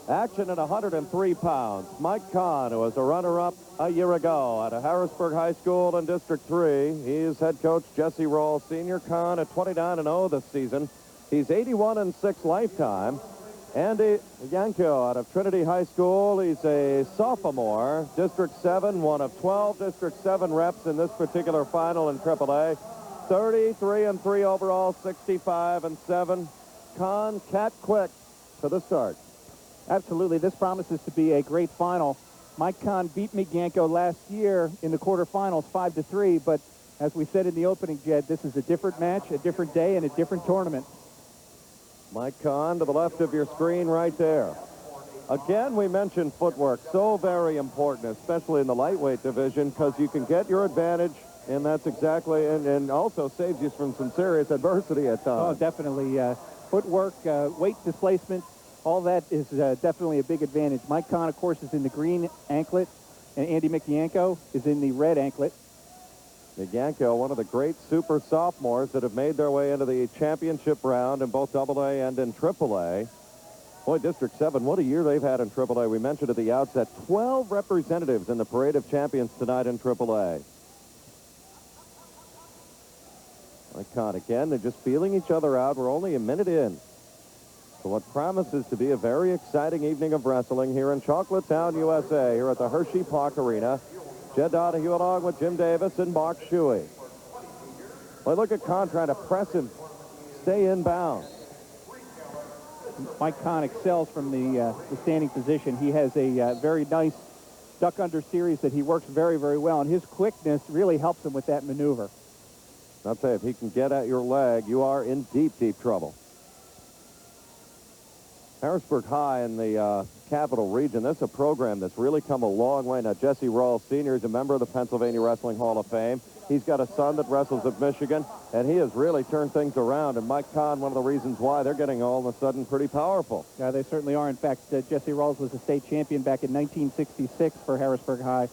Action at 103 pounds. Mike Kahn, who was a runner-up a year ago at Harrisburg High School in District 3. He's head coach Jesse Rawls, Senior. Kahn at 29-0 this season. He's 81-6 lifetime. Andy Yanko out of Trinity High School. He's a sophomore. District 7, one of 12 District 7 reps in this particular final in AAA. 33-3 overall, 65-7. Kahn, cat quick to the start. Absolutely. This promises to be a great final. Mike Kahn beat Yanko last year in the quarterfinals 5-3, but as we said in the opening, Jed, this is a different match, a different day, and a different tournament. Mike Kahn to the left of your screen right there. Again, we mentioned footwork, so very important, especially in the lightweight division, because you can get your advantage, and that's exactly, and also saves you from some serious adversity at times. Oh, definitely. Footwork, weight displacement, all that is definitely a big advantage. Mike Kahn, of course, is in the green anklet, and Andy Yanko is in the red anklet. Yanko, one of the great super sophomores that have made their way into the championship round in both AA and in AAA. Boy, District 7, what a year they've had in AAA. We mentioned at the outset, 12 representatives in the Parade of Champions tonight in AAA. Mike Kahn again, they're just feeling each other out. We're only a minute in. So what promises to be a very exciting evening of wrestling here in Chocolatetown, USA, here at the Hershey Park Arena. Jed Donahue along with Jim Davis and Mark Shuey. Well, look at Kahn trying to press him, stay in bounds. Mike Kahn excels from the standing position. He has a very nice duck under series that he works very, very well, and his quickness really helps him with that maneuver. I'll say, if he can get at your leg, you are in deep, deep trouble. Harrisburg High in the Capital Region, this is a program that's really come a long way. Now, Jesse Rawls Sr. is a member of the Pennsylvania Wrestling Hall of Fame. He's got a son that wrestles at Michigan, and he has really turned things around. And Mike Kahn, one of the reasons why they're getting all of a sudden pretty powerful. Yeah, they certainly are. In fact, Jesse Rawls was a state champion back in 1966 for Harrisburg High.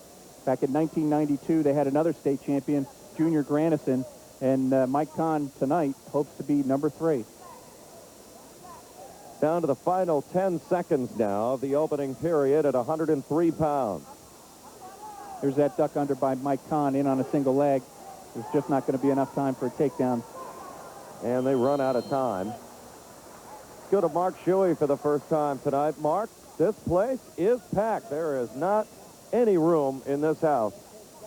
Back in 1992, they had another state champion, Junior Granison, and Mike Kahn tonight hopes to be number 3. Down to the final 10 seconds now of the opening period at 103 pounds. There's that duck under by Mike Kahn in on a single leg. There's just not going to be enough time for a takedown. And they run out of time. Let's go to Mark Shuey for the first time tonight. Mark, this place is packed. There is not any room in this house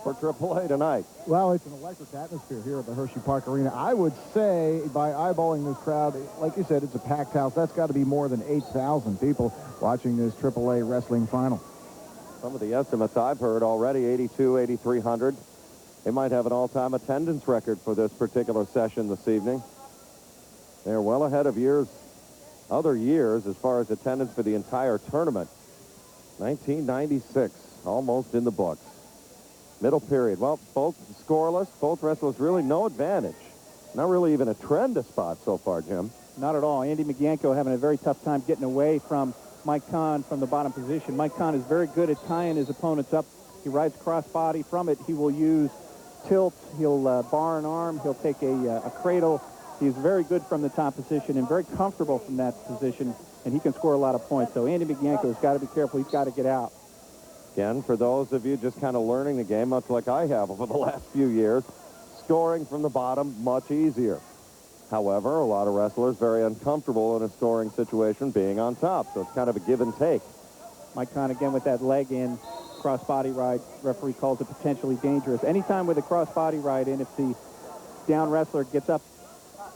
for AAA tonight. Well, it's an electric atmosphere here at the Hershey Park Arena. I would say, by eyeballing this crowd, like you said, it's a packed house. That's got to be more than 8,000 people watching this AAA wrestling final. Some of the estimates I've heard already, 8,300. They might have an all-time attendance record for this particular session this evening. They're well ahead of other years as far as attendance for the entire tournament. 1996, almost in the books. Middle period. Well, both scoreless, both wrestlers really no advantage. Not really even a trend to spot so far, Jim. Not at all. Andy Yanko having a very tough time getting away from Mike Kahn from the bottom position. Mike Kahn is very good at tying his opponents up. He rides crossbody. From it, he will use tilts. He'll bar an arm. He'll take a cradle. He's very good from the top position and very comfortable from that position, and he can score a lot of points. So Andy Yanko has got to be careful. He's got to get out. Again, for those of you just kind of learning the game, much like I have over the last few years, scoring from the bottom, much easier. However, a lot of wrestlers very uncomfortable in a scoring situation being on top, so it's kind of a give and take. Mike Kahn again with that leg in, cross-body ride. Referee calls it potentially dangerous. Anytime with a cross-body ride in, if the down wrestler gets up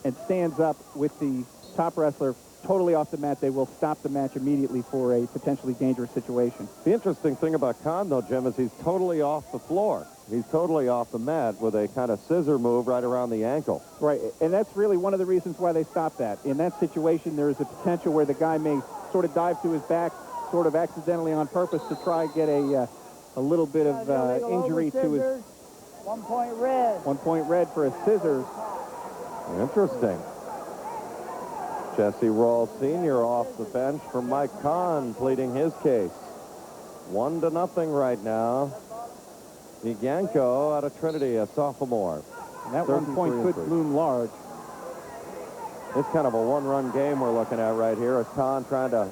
and stands up with the top wrestler totally off the mat, they will stop the match immediately for a potentially dangerous situation. The interesting thing about Kahn, though, Jim, is he's totally off the floor. He's totally off the mat with a kind of scissor move right around the ankle. Right, and that's really one of the reasons why they stopped that. In that situation, there is a potential where the guy may sort of dive to his back, sort of accidentally on purpose to try and get a little bit of injury to his... 1 point red. 1 point red for a scissors. Interesting. Jesse Rawls Sr. off the bench for Mike Kahn pleading his case. 1-0 right now. Yanko out of Trinity, a sophomore. And that 1 point could loom large. It's kind of a one-run game we're looking at right here as Kahn trying to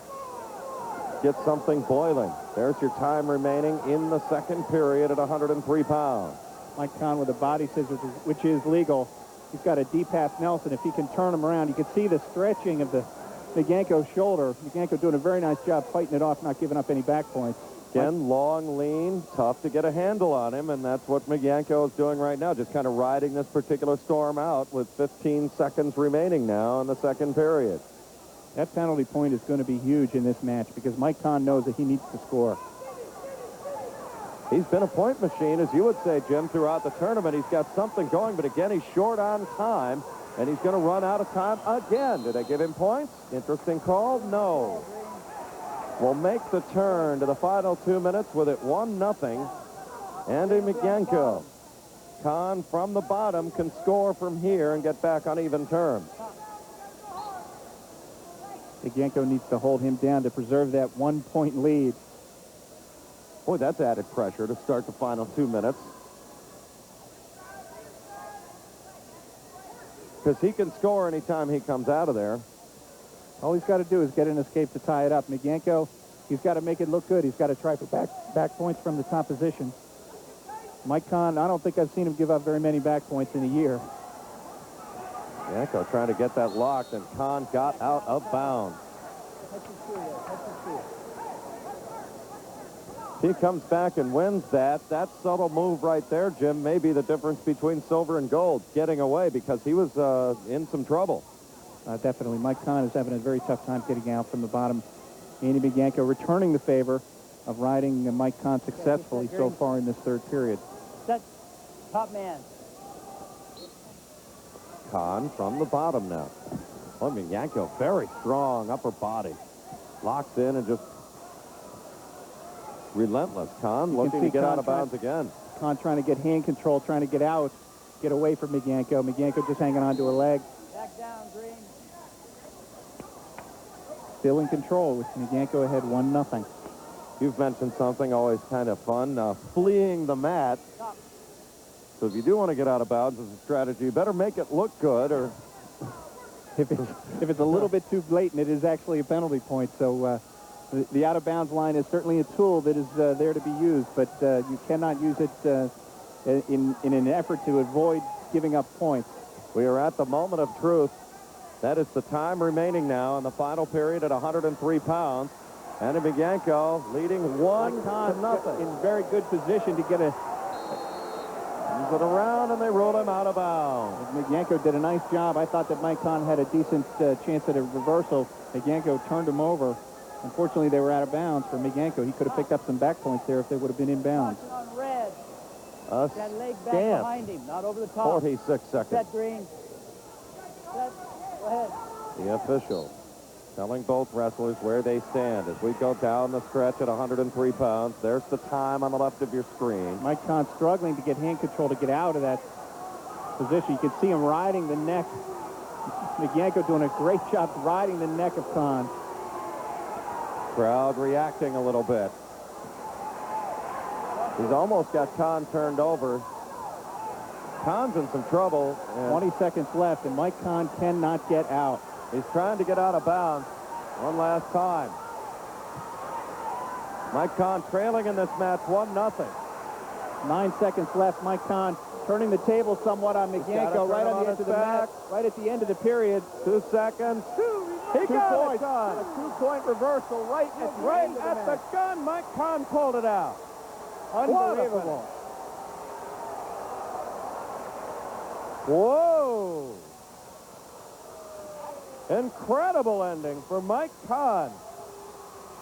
get something boiling. There's your time remaining in the second period at 103 pounds. Mike Kahn with a body scissors, which is legal. He's got a deep half Nelson. If he can turn him around, you can see the stretching of the Miganko's shoulder. Miganko doing a very nice job fighting it off, not giving up any back points. Again, long, lean, tough to get a handle on him, and that's what Miganko is doing right now, just kind of riding this particular storm out with 15 seconds remaining now in the second period. That penalty point is going to be huge in this match because Mike Kahn knows that he needs to score. He's been a point machine, as you would say, Jim, throughout the tournament. He's got something going, but again, he's short on time, and he's going to run out of time again. Did they give him points? Interesting call? No. Will make the turn to the final 2 minutes with it 1-0. Andy Miganko. Kahn from the bottom can score from here and get back on even terms. Miganko needs to hold him down to preserve that 1-point lead. Boy, that's added pressure to start the final 2 minutes. Because he can score anytime he comes out of there. All he's got to do is get an escape to tie it up. Miganko, he's got to make it look good. He's got to try for back points from the top position. Mike Kahn, I don't think I've seen him give up very many back points in a year. Miganko trying to get that locked, and Kahn got out of bounds. He comes back and wins that. That subtle move right there, Jim, may be the difference between silver and gold, getting away, because he was in some trouble. Definitely. Mike Kahn is having a very tough time getting out from the bottom. Andy Miganko returning the favor of riding Mike Kahn successfully so far in this third period. Set. Top man. Kahn from the bottom now. Oh, Miganko, very strong upper body. Locks in and just relentless. Kahn looking to get out of bounds again. Kahn trying to get hand control, trying to get out, get away from Miganko. Miganko just hanging on to a leg. Back down, Green. Still in control with Miganko ahead 1-0. You've mentioned something always kind of fun, fleeing the mat. So if you do want to get out of bounds as a strategy, you better make it look good, or if it's a little bit too blatant, it is actually a penalty point. So the out-of-bounds line is certainly a tool that is there to be used, but you cannot use it in an effort to avoid giving up points. We are at the moment of truth. That is the time remaining now in the final period at 103 pounds. Andy Miganko leading 1-0. In very good position to get a... Moves it around, and they roll him out of bounds. Miganko did a nice job. I thought that Mike Kahn had a decent chance at a reversal. Miganko turned him over. Unfortunately, they were out of bounds for Miganko. He could have picked up some back points there if they would have been in bounds. On red. A That leg back stamp. behind him, not over the top. 46 seconds. Set, Green. Set. Go ahead. The official telling both wrestlers where they stand as we go down the stretch at 103 pounds. There's the time on the left of your screen. Mike Kahn struggling to get hand control to get out of that position. You can see him riding the neck. Miganko doing a great job riding the neck of Kahn. Crowd reacting a little bit. He's almost got Kahn turned over. Kahn's in some trouble. 20 seconds left, and Mike Kahn cannot get out. He's trying to get out of bounds one last time. Mike Kahn trailing in this match 1-0. 9 seconds left. Mike Kahn turning the table somewhat on Miganko right on the edge of the mat, right at the end of the period. 2 seconds. He Two got points. it done. A 2-point reversal right at the gun. Mike Kahn called it out. Unbelievable. Whoa. Incredible ending for Mike Kahn.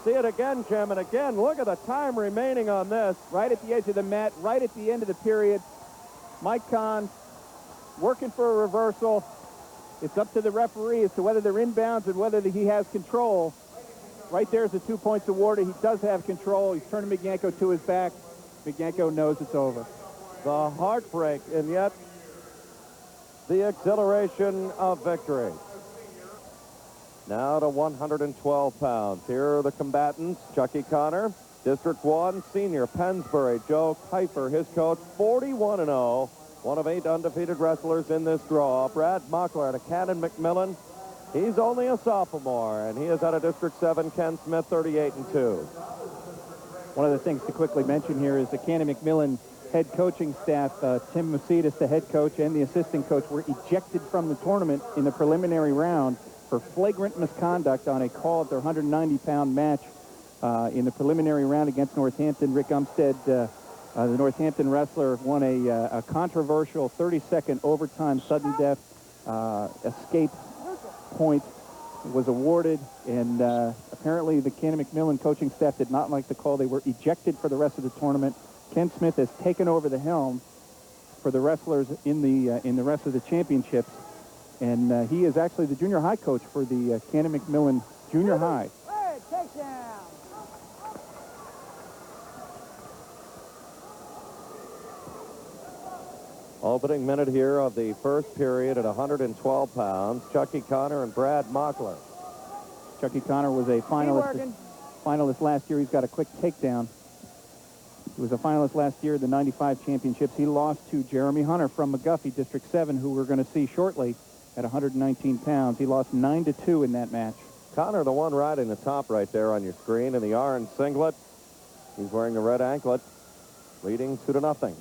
See it again, Jim, and again, look at the time remaining on this. Right at the edge of the mat, right at the end of the period. Mike Kahn working for a reversal. It's up to the referee as to whether they're inbounds and whether he has control. Right there's the 2 points awarded. He does have control. He's turning Miganko to his back. Miganko knows it's over. The heartbreak, and yet the exhilaration of victory. Now to 112 pounds. Here are the combatants. Chucky Connor, District 1 senior, Pennsbury. Joe Kiefer, his coach, 41-0. One of 8 undefeated wrestlers in this draw. Brad Mockler to Cannon McMillan. He's only a sophomore, and he is out of District 7, Ken Smith, 38-2. One of the things to quickly mention here is the Cannon McMillan head coaching staff, Tim Macedas, the head coach, and the assistant coach were ejected from the tournament in the preliminary round for flagrant misconduct on a call at their 190-pound match in the preliminary round against Northampton. Rick Umstead, the Northampton wrestler, won a controversial 30-second overtime sudden death escape point, was awarded, and apparently the Cannon McMillan coaching staff did not like the call. They were ejected for the rest of the tournament. Ken Smith has taken over the helm for the wrestlers in the rest of the championships, and he is actually the junior high coach for the Cannon McMillan Junior High. Hey, takedown. Opening minute here of the first period at 112 pounds. Chucky Connor and Brad Mockler. Chucky Connor was a finalist last year. He's got a quick takedown. He was a finalist last year at the 95 championships. He lost to Jeremy Hunter from McGuffey, District 7, who we're going to see shortly at 119 pounds. He lost 9-2 in that match. Connor, the one riding the top right there on your screen in the orange singlet. He's wearing the red anklet, leading 2-0.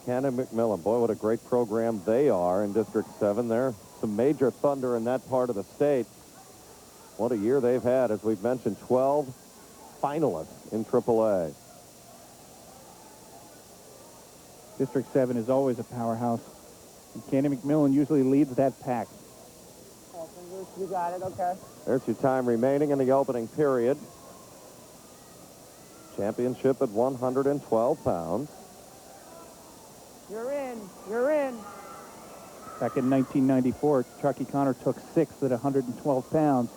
Cannon McMillan, boy, what a great program they are in District 7. They're some major thunder in that part of the state. What a year they've had. As we've mentioned, 12 finalists in AAA. District 7 is always a powerhouse. And Cannon McMillan usually leads that pack. All fingers, you got it, okay. There's your time remaining in the opening period. Championship at 112 pounds. You're in, you're in. Back in 1994, Chucky Connor took 6th at 112 pounds.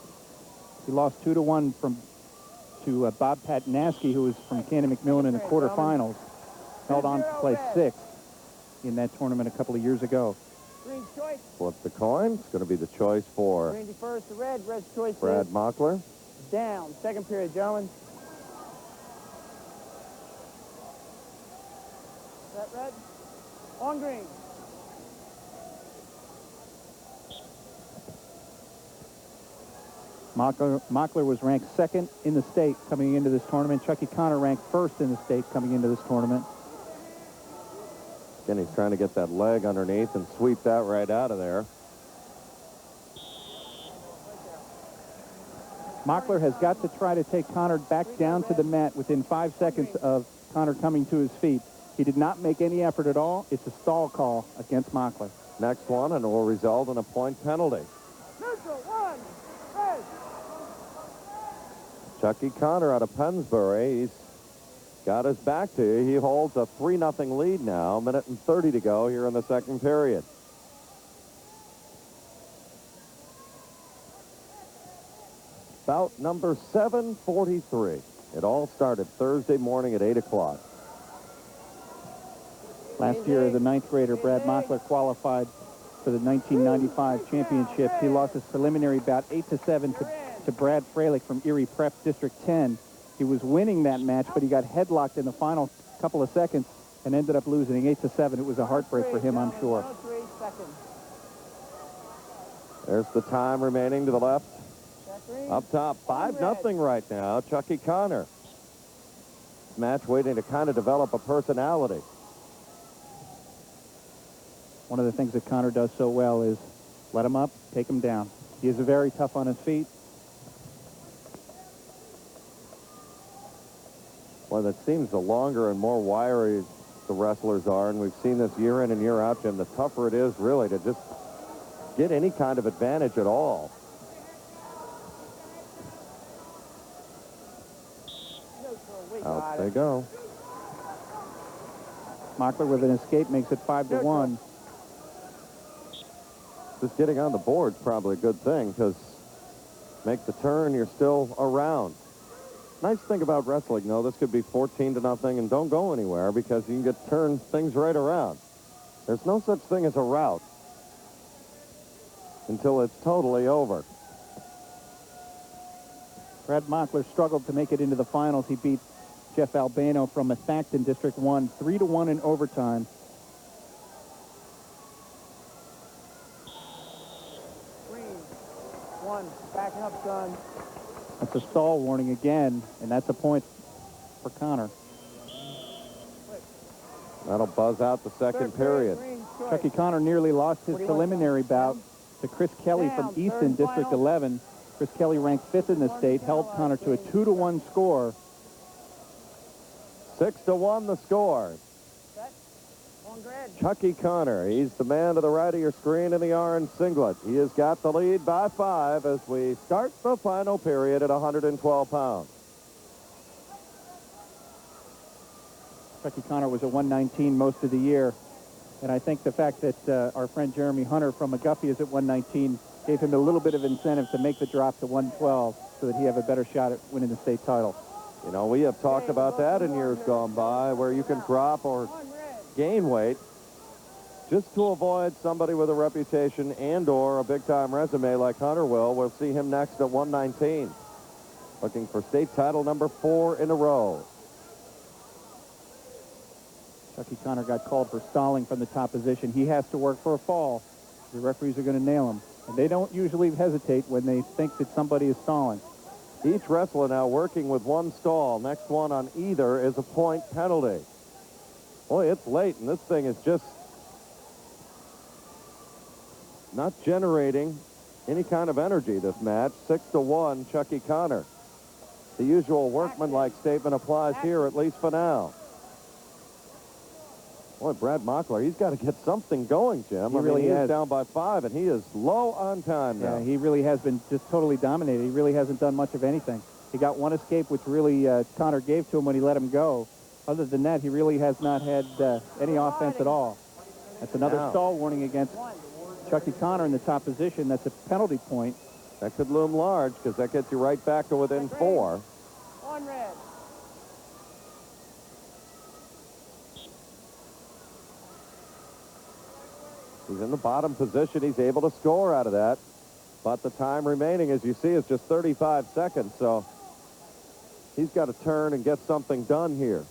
He lost 2-1 to Bob Patnaski, who was from Cannon McMillan in the quarterfinals. Held on to play 6th in that tournament a couple of years ago. Green's choice. Flip the coin. It's going to be the choice for Green defers to red. Red's choice Brad is Mockler. down. Second period, gentlemen. That red. On green. Mockler was ranked 2nd in the state coming into this tournament. Chucky Connor ranked 1st in the state coming into this tournament. Again, he's trying to get that leg underneath and sweep that right out of there. Mockler has got to try to take Connor back down to the mat within 5 seconds of Connor coming to his feet. He did not make any effort at all. It's a stall call against Mockler. Next one, and it will result in a point penalty. Neutral, 1, red. Chucky Connor out of Pennsbury. He's got his back to you. He holds a 3-0 lead now. Minute and 30 to go here in the second period. Bout number 743. It all started Thursday morning at 8 o'clock. Last year, the 9th grader Brad Mockler qualified for the 1995 championships. He lost his preliminary bout 8-7 to Brad Freilich from Erie Prep District 10. He was winning that match, but he got headlocked in the final couple of seconds and ended up losing 8-7. It was a heartbreak for him, I'm sure. 103 seconds. There's the time remaining to the left. Up top, 5-0 right now. Chucky Connor. Match waiting to kind of develop a personality. One of the things that Connor does so well is let him up, take him down. He is very tough on his feet. Well, it seems the longer and more wiry the wrestlers are, and we've seen this year in and year out, Jim, the tougher it is really to just get any kind of advantage at all. Out they go. Mockler with an escape makes it 5-1. Just getting on the board's probably a good thing, because make the turn, you're still around. Nice thing about wrestling, though, this could be 14-0 and don't go anywhere, because you can turn things right around. There's no such thing as a rout until it's totally over. Brad Mockler struggled to make it into the finals. He beat Jeff Albano from Methacton District 1, 3-1 in overtime. 1. Backing up, son. That's a stall warning again, and that's a point for Connor. That'll buzz out the second period. Green, strike. Chucky Connor nearly lost his What do you want, preliminary bout to Chris Kelly from Down, Easton, third District final. 11. Chris Kelly ranked 5th in the state, held Connor to a 2-1 score. 6-1 the score. Set. On grid. Chucky Connor, he's the man to the right of your screen in the orange singlet. He has got the lead by 5 as we start the final period at 112 pounds. Chucky Connor was a 119 most of the year. And I think the fact that our friend Jeremy Hunter from McGuffey is at 119 gave him a little bit of incentive to make the drop to 112 so that he have a better shot at winning the state title. You know, we have talked about that in years gone by, where you can drop or On red. gain weight just to avoid somebody with a reputation and/or a big-time resume like Hunter will. We'll see him next at 119, looking for state title number 4 in a row. Chucky Connor got called for stalling from the top position. He has to work for a fall. The referees are going to nail him. And they don't usually hesitate when they think that somebody is stalling. Each wrestler now working with one stall. Next one on either is a point penalty. Boy, it's late, and this thing is just not generating any kind of energy, this match. 6-1, Chucky Connor. The usual workmanlike statement applies here, at least for now. Boy, Brad Mockler, he's got to get something going, Jim. He really he is has. down by 5, and he is low on time now. Yeah, he really has been just totally dominated. He really hasn't done much of anything. He got one escape, which really Connor gave to him when he let him go. Other than that, he really has not had any offense at all. That's another Now. stall warning against Chucky Connor in the top position. That's a penalty point. That could loom large, because that gets you right back to within 4. On red. He's in the bottom position. He's able to score out of that. But the time remaining, as you see, is just 35 seconds. So he's got to turn and get something done here.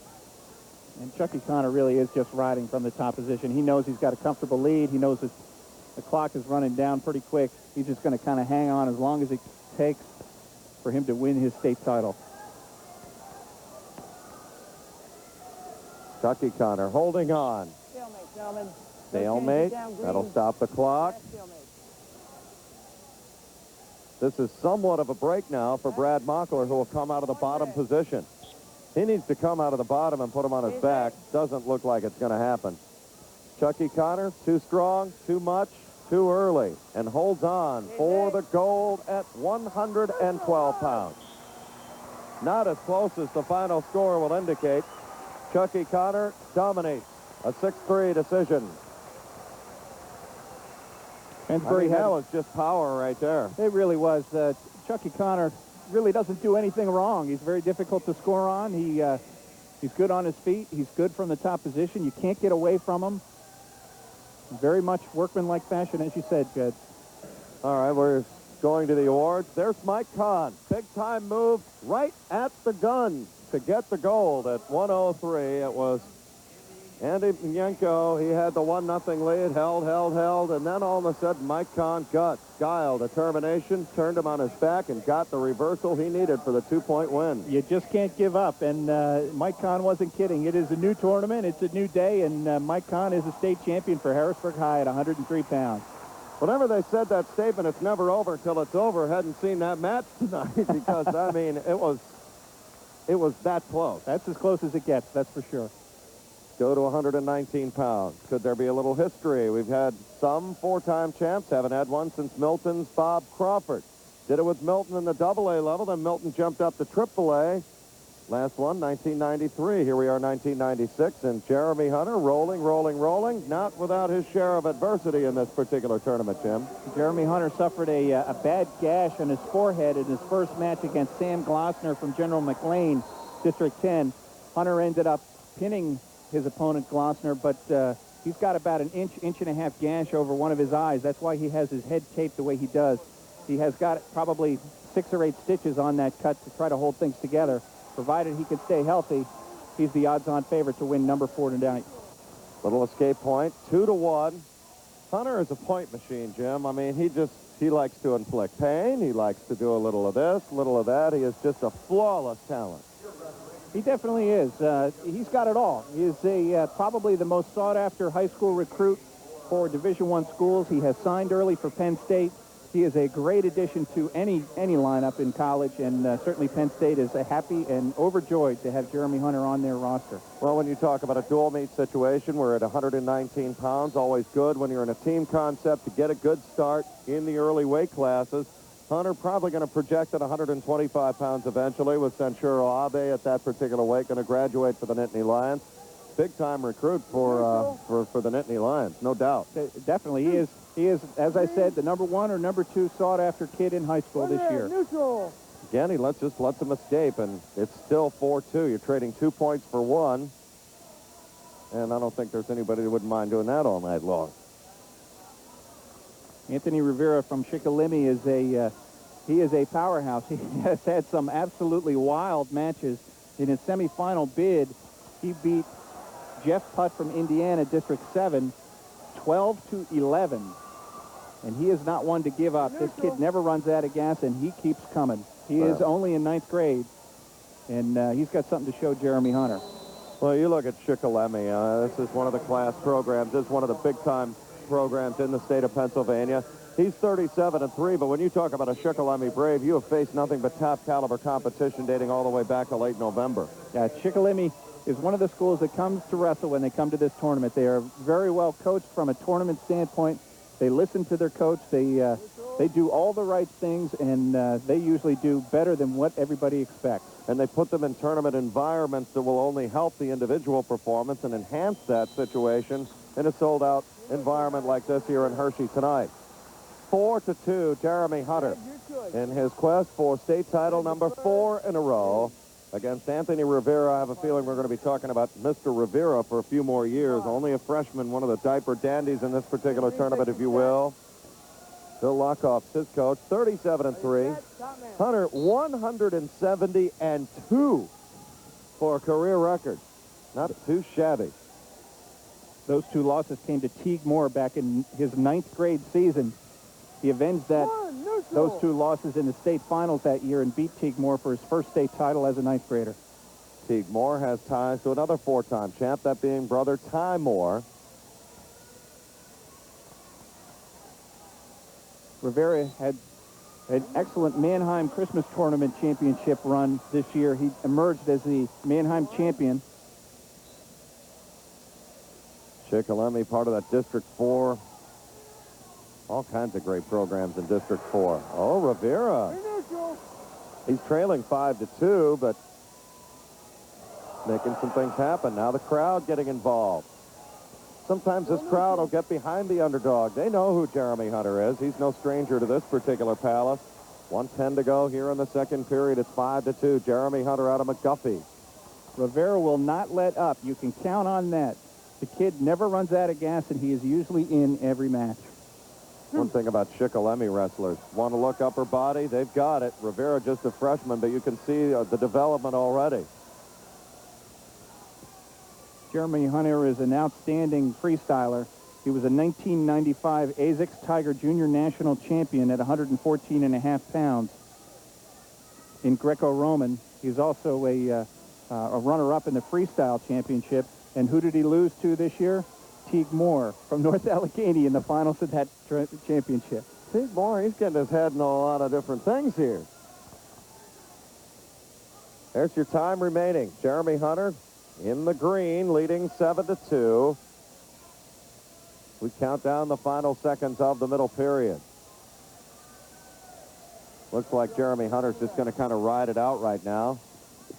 And Chucky Connor really is just riding from the top position. He knows he's got a comfortable lead. He knows that the clock is running down pretty quick. He's just going to kind of hang on as long as it takes for him to win his state title. Chucky Connor holding on. Stalemate, gentlemen. Stalemate. Down green. That'll stop the clock. Stalemate. This is somewhat of a break now for Brad Mockler, who will come out of the bottom position. He needs to come out of the bottom and put him on his back. Doesn't look like it's going to happen. Chucky Connor, too strong, too much, too early, and holds on for the gold at 112 pounds. Not as close as the final score will indicate. Chucky Connor dominates a 6-3 decision. Pensbury that was just power right there. It really was. Chucky Connor really doesn't do anything wrong. He's very difficult to score on. He's good on his feet. He's good from the top position. You can't get away from him. Very much workmanlike fashion, as you said, Jed. All right, we're going to the awards. There's Mike Kahn. Big-time move right at the gun to get the gold at 103. It was Andy Yanko. He had the 1-0 lead, held, and then all of a sudden Mike Kahn got guile, determination, turned him on his back, and got the reversal he needed for the 2-point win. You just can't give up, and Mike Kahn wasn't kidding. It is a new tournament. It's a new day, and Mike Kahn is a state champion for Harrisburg High at 103 pounds. Whenever they said that statement, it's never over till it's over, hadn't seen that match tonight because, I mean, it was that close. That's as close as it gets, that's for sure. Go to 119 pounds. Could there be a little history? We've had some 4-time champs. Haven't had one since Milton's Bob Crawford. Did it with Milton in the AA level. Then Milton jumped up to AAA. Last one, 1993. Here we are, 1996. And Jeremy Hunter rolling. Not without his share of adversity in this particular tournament, Jim. Jeremy Hunter suffered a bad gash on his forehead in his first match against Sam Glossner from General McLean, District 10. Hunter ended up pinning his opponent Glossner, but he's got about an inch and a half gash over one of his eyes. That's why he has his head taped the way he does. He has got probably 6 or 8 stitches on that cut to try to hold things together. Provided he can stay healthy, he's the odds-on favorite to win number 4 tonight. Little escape point, 2-1. Hunter is a point machine, Jim. I mean, he likes to inflict pain. He likes to do a little of this, a little of that. He is just a flawless talent. He definitely is. He's got it all. He is probably the most sought-after high school recruit for Division I schools. He has signed early for Penn State. He is a great addition to any lineup in college, and certainly Penn State is happy and overjoyed to have Jeremy Hunter on their roster. Well, when you talk about a dual meet situation, we're at 119 pounds, always good when you're in a team concept to get a good start in the early weight classes. Hunter probably going to project at 125 pounds eventually, with Sanchuro Abe at that particular weight going to graduate for the Nittany Lions. Big-time recruit for the Nittany Lions, no doubt. Definitely, he is, as I said, the number 1 or number 2 sought-after kid in high school this year. Neutral. Again, he lets him escape, and it's still 4-2. You're trading 2 points for 1, and I don't think there's anybody that wouldn't mind doing that all night long. Anthony Rivera from Shikellamy is a powerhouse. He has had some absolutely wild matches. In his semifinal bid, he beat Jeff Putt from Indiana, District 7, 12-11. And he is not one to give up. This kid never runs out of gas, and he keeps coming. He is only in 9th grade, and he's got something to show Jeremy Hunter. Well, you look at Shikellamy. This is one of the class programs. This is one of the big-time programs in the state of Pennsylvania. He's 37-3, but when you talk about a Shikellamy Brave, you have faced nothing but top-caliber competition dating all the way back to late November. Yeah, Shikellamy is one of the schools that comes to wrestle when they come to this tournament. They are very well coached from a tournament standpoint. They listen to their coach. They do all the right things, and they usually do better than what everybody expects. And they put them in tournament environments that will only help the individual performance and enhance that situation in a sold-out environment like this here in Hershey tonight. 4-2, Jeremy Hunter in his quest for state title number 4 in a row against Anthony Rivera. I have a feeling we're going to be talking about Mr. Rivera for a few more years. Only a freshman, one of the diaper dandies in this particular tournament, if you will. Bill Lockoff's his coach, 37-3. Hunter, 170-2 for a career record. Not too shabby. Those 2 losses came to Teague Moore back in his 9th grade season. He avenged those 2 losses in the state finals that year and beat Teague Moore for his first state title as a 9th grader. Teague Moore has ties to another 4-time champ, that being brother Ty Moore. Rivera had an excellent Mannheim Christmas Tournament championship run this year. He emerged as the Mannheim champion. Shikellamy, part of that District 4. All kinds of great programs in District 4. Oh, Rivera. He's trailing 5-2, but making some things happen. Now the crowd getting involved. Sometimes this crowd will get behind the underdog. They know who Jeremy Hunter is. He's no stranger to this particular palace. 1:10 to go here in the second period. It's 5-2. Jeremy Hunter out of McGuffey. Rivera will not let up. You can count on that. The kid never runs out of gas, and he is usually in every match. One thing about Shikellamy wrestlers, want to look upper body, they've got it. Rivera just a freshman, but you can see the development already. Jeremy Hunter is an outstanding freestyler. He was a 1995 ASICS Tiger Junior National Champion at 114.5 pounds in Greco-Roman. He's also a runner-up in the freestyle championship. And who did he lose to this year? Teague Moore from North Allegheny in the finals of that championship. Teague Moore, he's getting his head in a lot of different things here. There's your time remaining. Jeremy Hunter in the green, leading 7-2. We count down the final seconds of the middle period. Looks like Jeremy Hunter's just going to kind of ride it out right now.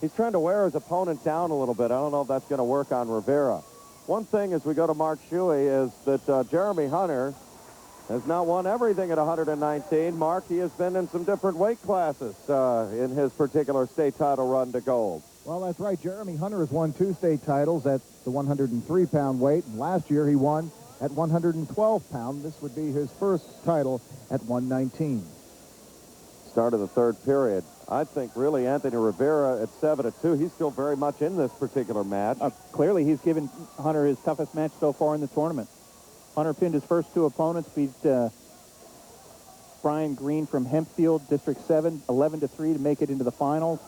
He's trying to wear his opponent down a little bit. I don't know if that's going to work on Rivera. One thing as we go to Mark Shuey is that Jeremy Hunter has now won everything at 119. Mark, he has been in some different weight classes in his particular state title run to gold. Well, that's right. Jeremy Hunter has won 2 state titles at the 103-pound weight, and last year he won at 112-pound. This would be his first title at 119. Start of the third period. I think really Anthony Rivera at 7-2. He's still very much in this particular match. Clearly, he's given Hunter his toughest match so far in the tournament. Hunter pinned his first two opponents, beat Brian Green from Hempfield, District 7, 11-3 to make it into the finals.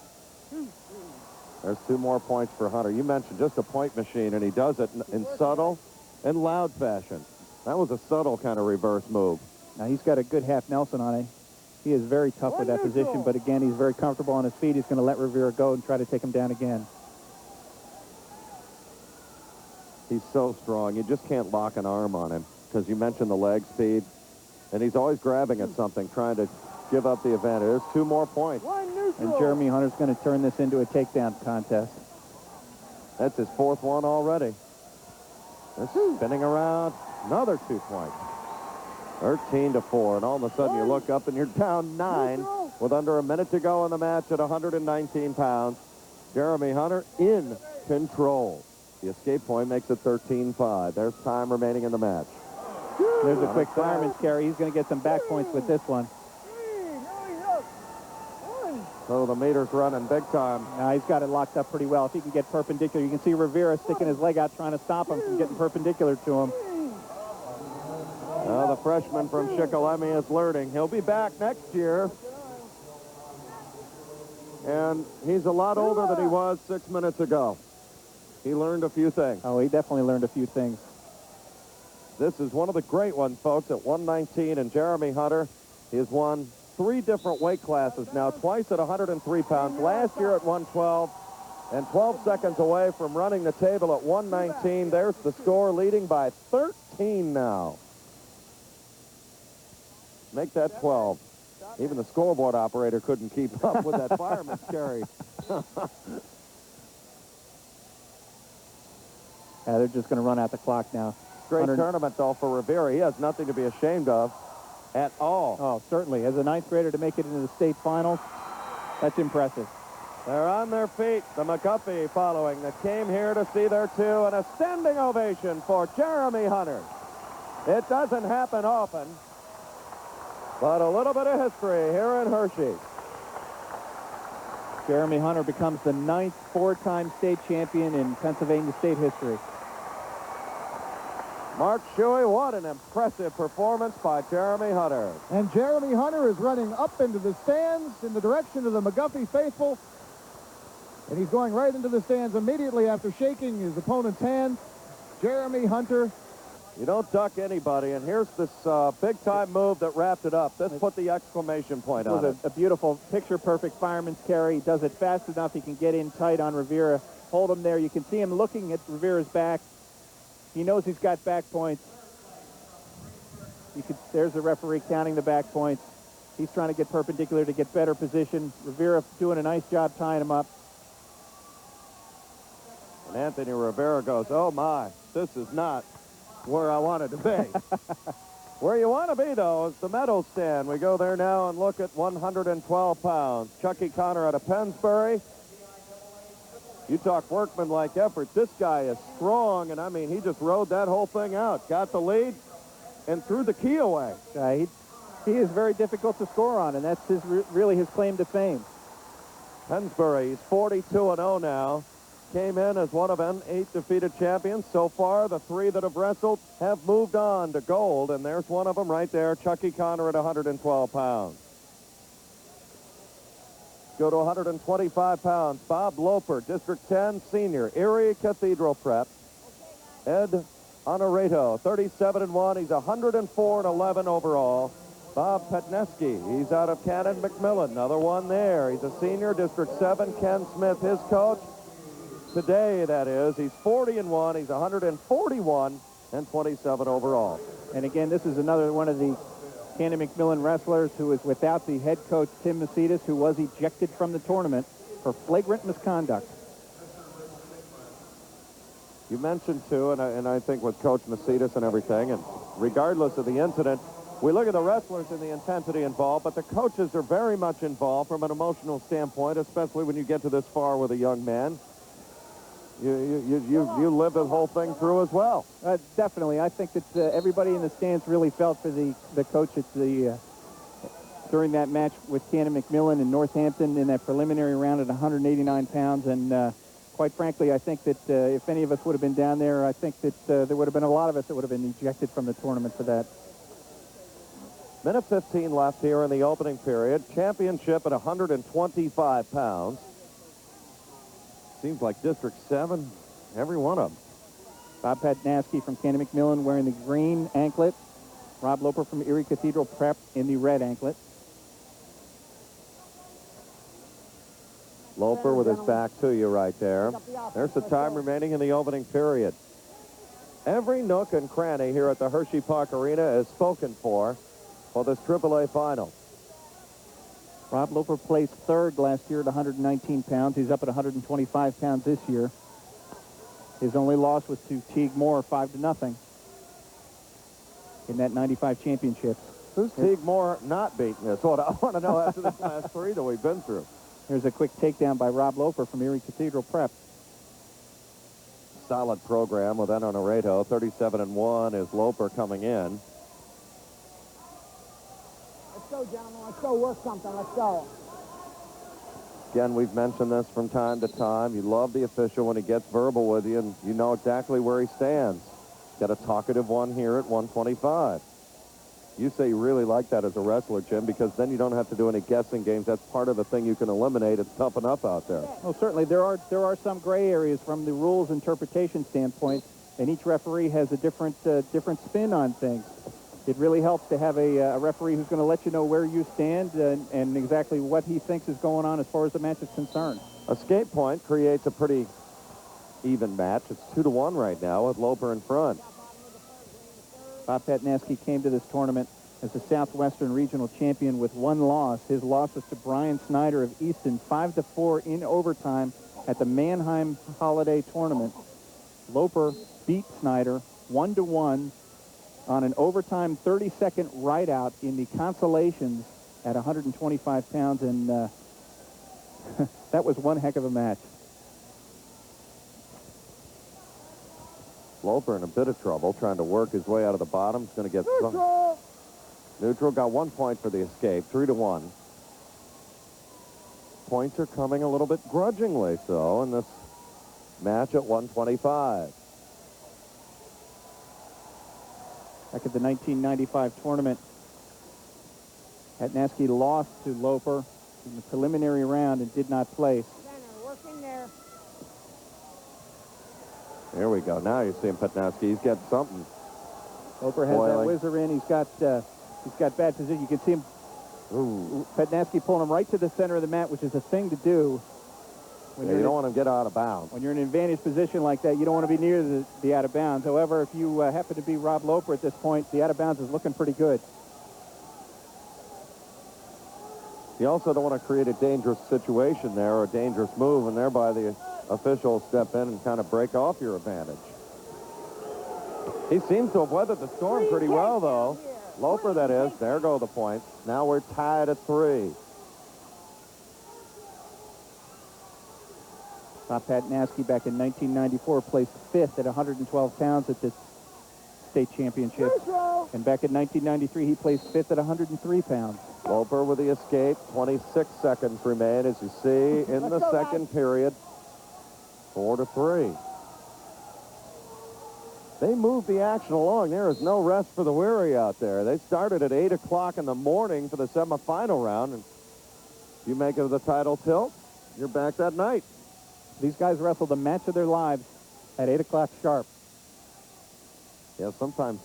There's 2 more points for Hunter. You mentioned just a point machine, and he does it in subtle and loud fashion. That was a subtle kind of reverse move. Now he's got a good half Nelson on it. He is very tough with that position, but again, he's very comfortable on his feet. He's going to let Rivera go and try to take him down again. He's so strong. You just can't lock an arm on him because you mentioned the leg speed, and he's always grabbing at something, trying to give up the advantage. There's 2 more points. And Jeremy Hunter's going to turn this into a takedown contest. That's his 4th one already. They're spinning around. Another 2 points. 13-4, and all of a sudden you look up and you're down 9 with under a minute to go in the match at 119 pounds. Jeremy Hunter in control. The escape point makes it 13-5. There's time remaining in the match. There's a quick fireman's carry. He's going to get some back points with this one. So the meter's running big time. He's got it locked up pretty well. If he can get perpendicular, you can see Rivera sticking his leg out trying to stop him from getting perpendicular to him. The freshman from Shikellamy is learning. He'll be back next year. And he's a lot older than he was 6 minutes ago. He learned a few things. Oh, he definitely learned a few things. This is one of the great ones, folks, at 119. And Jeremy Hunter, he has won 3 different weight classes now, twice at 103 pounds, last year at 112, and 12 seconds away from running the table at 119. There's the score, leading by 13 now. Make that 12. Even the scoreboard operator couldn't keep up with that fireman's carry. They're just going to run out the clock now. Great tournament, though, for Rivera. He has nothing to be ashamed of at all. Oh, certainly. As a 9th grader to make it into the state finals, that's impressive. They're on their feet. The McGuffey following that came here to see their 2, and a standing ovation for Jeremy Hunter. It doesn't happen often, but a little bit of history here in Hershey. Jeremy Hunter becomes the 9th 4-time state champion in Pennsylvania state history. Mark Shuey, what an impressive performance by Jeremy Hunter. And Jeremy Hunter is running up into the stands in the direction of the McGuffey faithful. And he's going right into the stands immediately after shaking his opponent's hand. Jeremy Hunter. You don't duck anybody, and here's this big-time move that wrapped it up. This put the exclamation point on it. It was a beautiful, picture-perfect fireman's carry. He does it fast enough. He can get in tight on Rivera, hold him there. You can see him looking at Rivera's back. He knows he's got back points. There's the referee counting the back points. He's trying to get perpendicular to get better position. Rivera doing a nice job tying him up. And Anthony Rivera goes, oh, my, this is not where I wanted to be. Where you want to be, though, is the medal stand. We go there now and look at 112 pounds. Chucky Connor out of Pennsbury. You talk workmanlike effort. This guy is strong, and, I mean, he just rode that whole thing out. Got the lead and threw the key away. He is very difficult to score on, and that's really his claim to fame. Pennsbury, he's 42-0 now. Came in as one of 8 defeated champions. So far, the 3 that have wrestled have moved on to gold, and there's one of them right there, Chucky Connor at 112 pounds. Go to 125 pounds. Bob Loper, District 10 senior, Erie Cathedral Prep. Ed Honorato, 37-1. He's 104-11 overall. Bob Petneski, he's out of Cannon McMillan. Another one there. He's a senior, District 7. Ken Smith, his coach. Today, that is. He's 40-1. He's 141-27 overall. And again, this is another one of the Cannon McMillan wrestlers who is without the head coach, Tim Macedas, who was ejected from the tournament for flagrant misconduct. You mentioned, too, and I think with Coach Macedas and everything, and regardless of the incident, we look at the wrestlers and the intensity involved, but the coaches are very much involved from an emotional standpoint, especially when you get to this far with a young man. You live the whole thing through as well. Definitely. I think that everybody in the stands really felt for the coach at during that match with Cannon McMillan in Northampton in that preliminary round at 189 pounds. And quite frankly, I think that if any of us would have been down there, I think that there would have been a lot of us that would have been ejected from the tournament for that. Minute 15 left here in the opening period. Championship at 125 pounds. Seems like District 7, every one of them. Bob Patnaski from Candy McMillan wearing the green anklet. Rob Loper from Erie Cathedral Prep in the red anklet. Loper with his back to you right there. There's the time remaining in the opening period. Every nook and cranny here at the Hershey Park Arena is spoken for this AAA final. Rob Loper placed third last year at 119 pounds. He's up at 125 pounds this year. His only loss was to Teague Moore, 5-0 in that 95 championship. Who's Teague Moore not beating this? What I want to know after this last three that we've been through. Here's a quick takedown by Rob Loper from Erie Cathedral Prep. Solid program with Eno Naredo. 37-1 is Loper coming in. Let's go, gentlemen. Let's go work something. Let's go. Again, we've mentioned this from time to time. You love the official when he gets verbal with you, and you know exactly where he stands. Got a talkative one here at 125. You say you really like that as a wrestler, Jim, because then you don't have to do any guessing games. That's part of the thing you can eliminate. It's tough enough out there. Well, certainly there are some gray areas from the rules interpretation standpoint, and each referee has a different spin on things. It really helps to have a referee who's going to let you know where you stand and exactly what he thinks is going on as far as the match is concerned. Escape point creates a pretty even match. It's 2-1 right now with Loper in front. Bob Patnaski came to this tournament as the Southwestern Regional Champion with one loss. His loss was to Brian Snyder of Easton, 5-4 in overtime at the Mannheim Holiday Tournament. Loper beat Snyder 1-1 on an overtime 30-second ride-out in the consolations at 125 pounds, and that was one heck of a match. Loper in a bit of trouble, trying to work his way out of the bottom. He's going to get Neutral. Neutral got 1 point for the escape, 3-1. Points are coming a little bit grudgingly so in this match at 125. Back at the 1995 tournament, Patnaski lost to Loper in the preliminary round and did not place. Center, work in there. There we go. Now you're seeing Patnaski. He's got something. Loper has Boiling. that whizzer in. He's got bad position. You can see him, Patnaski pulling him right to the center of the mat, which is a thing to do. When Yeah, you don't want him to get out of bounds. When you're in an advantage position like that, you don't want to be near the out of bounds. However, if you happen to be Rob Loper at this point, the out of bounds is looking pretty good. You also don't want to create a dangerous situation there or a dangerous move, and thereby the officials step in and kind of break off your advantage. He seems to have weathered the storm pretty well, though. Loper, that is. There go the points. Now we're tied at 3. Bob Patnaski back in 1994 placed 5th at 112 pounds at the state championship. Neutral. And back in 1993, he placed 5th at 103 pounds. Loper with the escape. 26 seconds remain, as you see, in the second period. 4-3. They move the action along. There is no rest for the weary out there. They started at 8 o'clock in the morning for the semifinal round, and if you make it to the title tilt, you're back that night. These guys wrestled the match of their lives at 8 o'clock sharp. Yeah, sometimes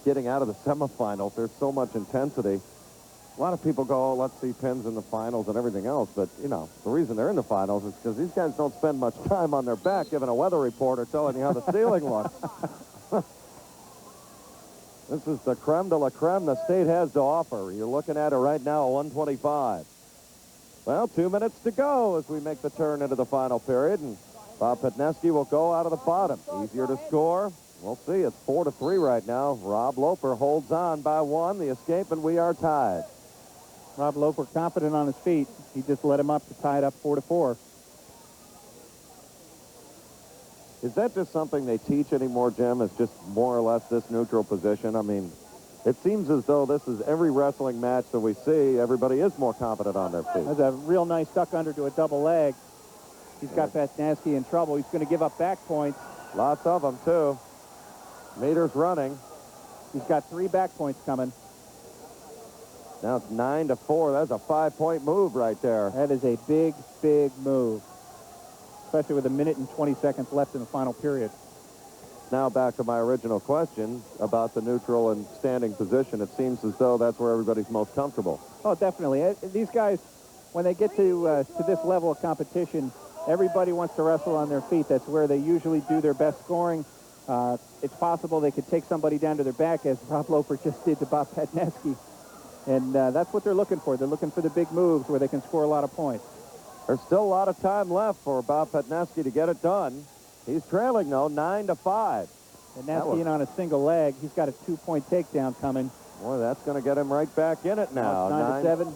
getting out of the semifinals, there's so much intensity. A lot of people go, oh, let's see pins in the finals and everything else. But, you know, the reason they're in the finals is because these guys don't spend much time on their back giving a weather report or telling you how the ceiling looks. This is the creme de la creme the state has to offer. You're looking at it right now at 125. Well, 2 minutes to go as we make the turn into the final period. And Bob Patnaski will go out of the bottom. Easier to score. We'll see. It's 4-3 right now. Rob Loper holds on by 1. The escape, and we are tied. Rob Loper confident on his feet. He just let him up to tie it up 4-4. Is that just something they teach anymore, Jim? It's just more or less this neutral position? I mean, it seems as though this is every wrestling match that we see, everybody is more confident on their feet. That's a real nice duck under to a double leg. He's got Petnasky in trouble. He's going to give up back points. Lots of them, too. Meters running. He's got 3 back points coming. Now it's 9-4. That's a 5-point move right there. That is a big, big move, especially with 1 minute and 20 seconds left in the final period. Now back to my original question about the neutral and standing position. It seems as though that's where everybody's most comfortable. Oh, definitely. These guys, when they get to this level of competition, everybody wants to wrestle on their feet. That's where they usually do their best scoring. It's possible they could take somebody down to their back, as Rob Loper just did to Bob Petnasky. And that's what they're looking for. They're looking for the big moves where they can score a lot of points. There's still a lot of time left for Bob Petnasky to get it done. He's trailing, though, 9-5. Petnasky in on a single leg. He's got a 2-point takedown coming. Boy, that's going to get him right back in it now. 9-7.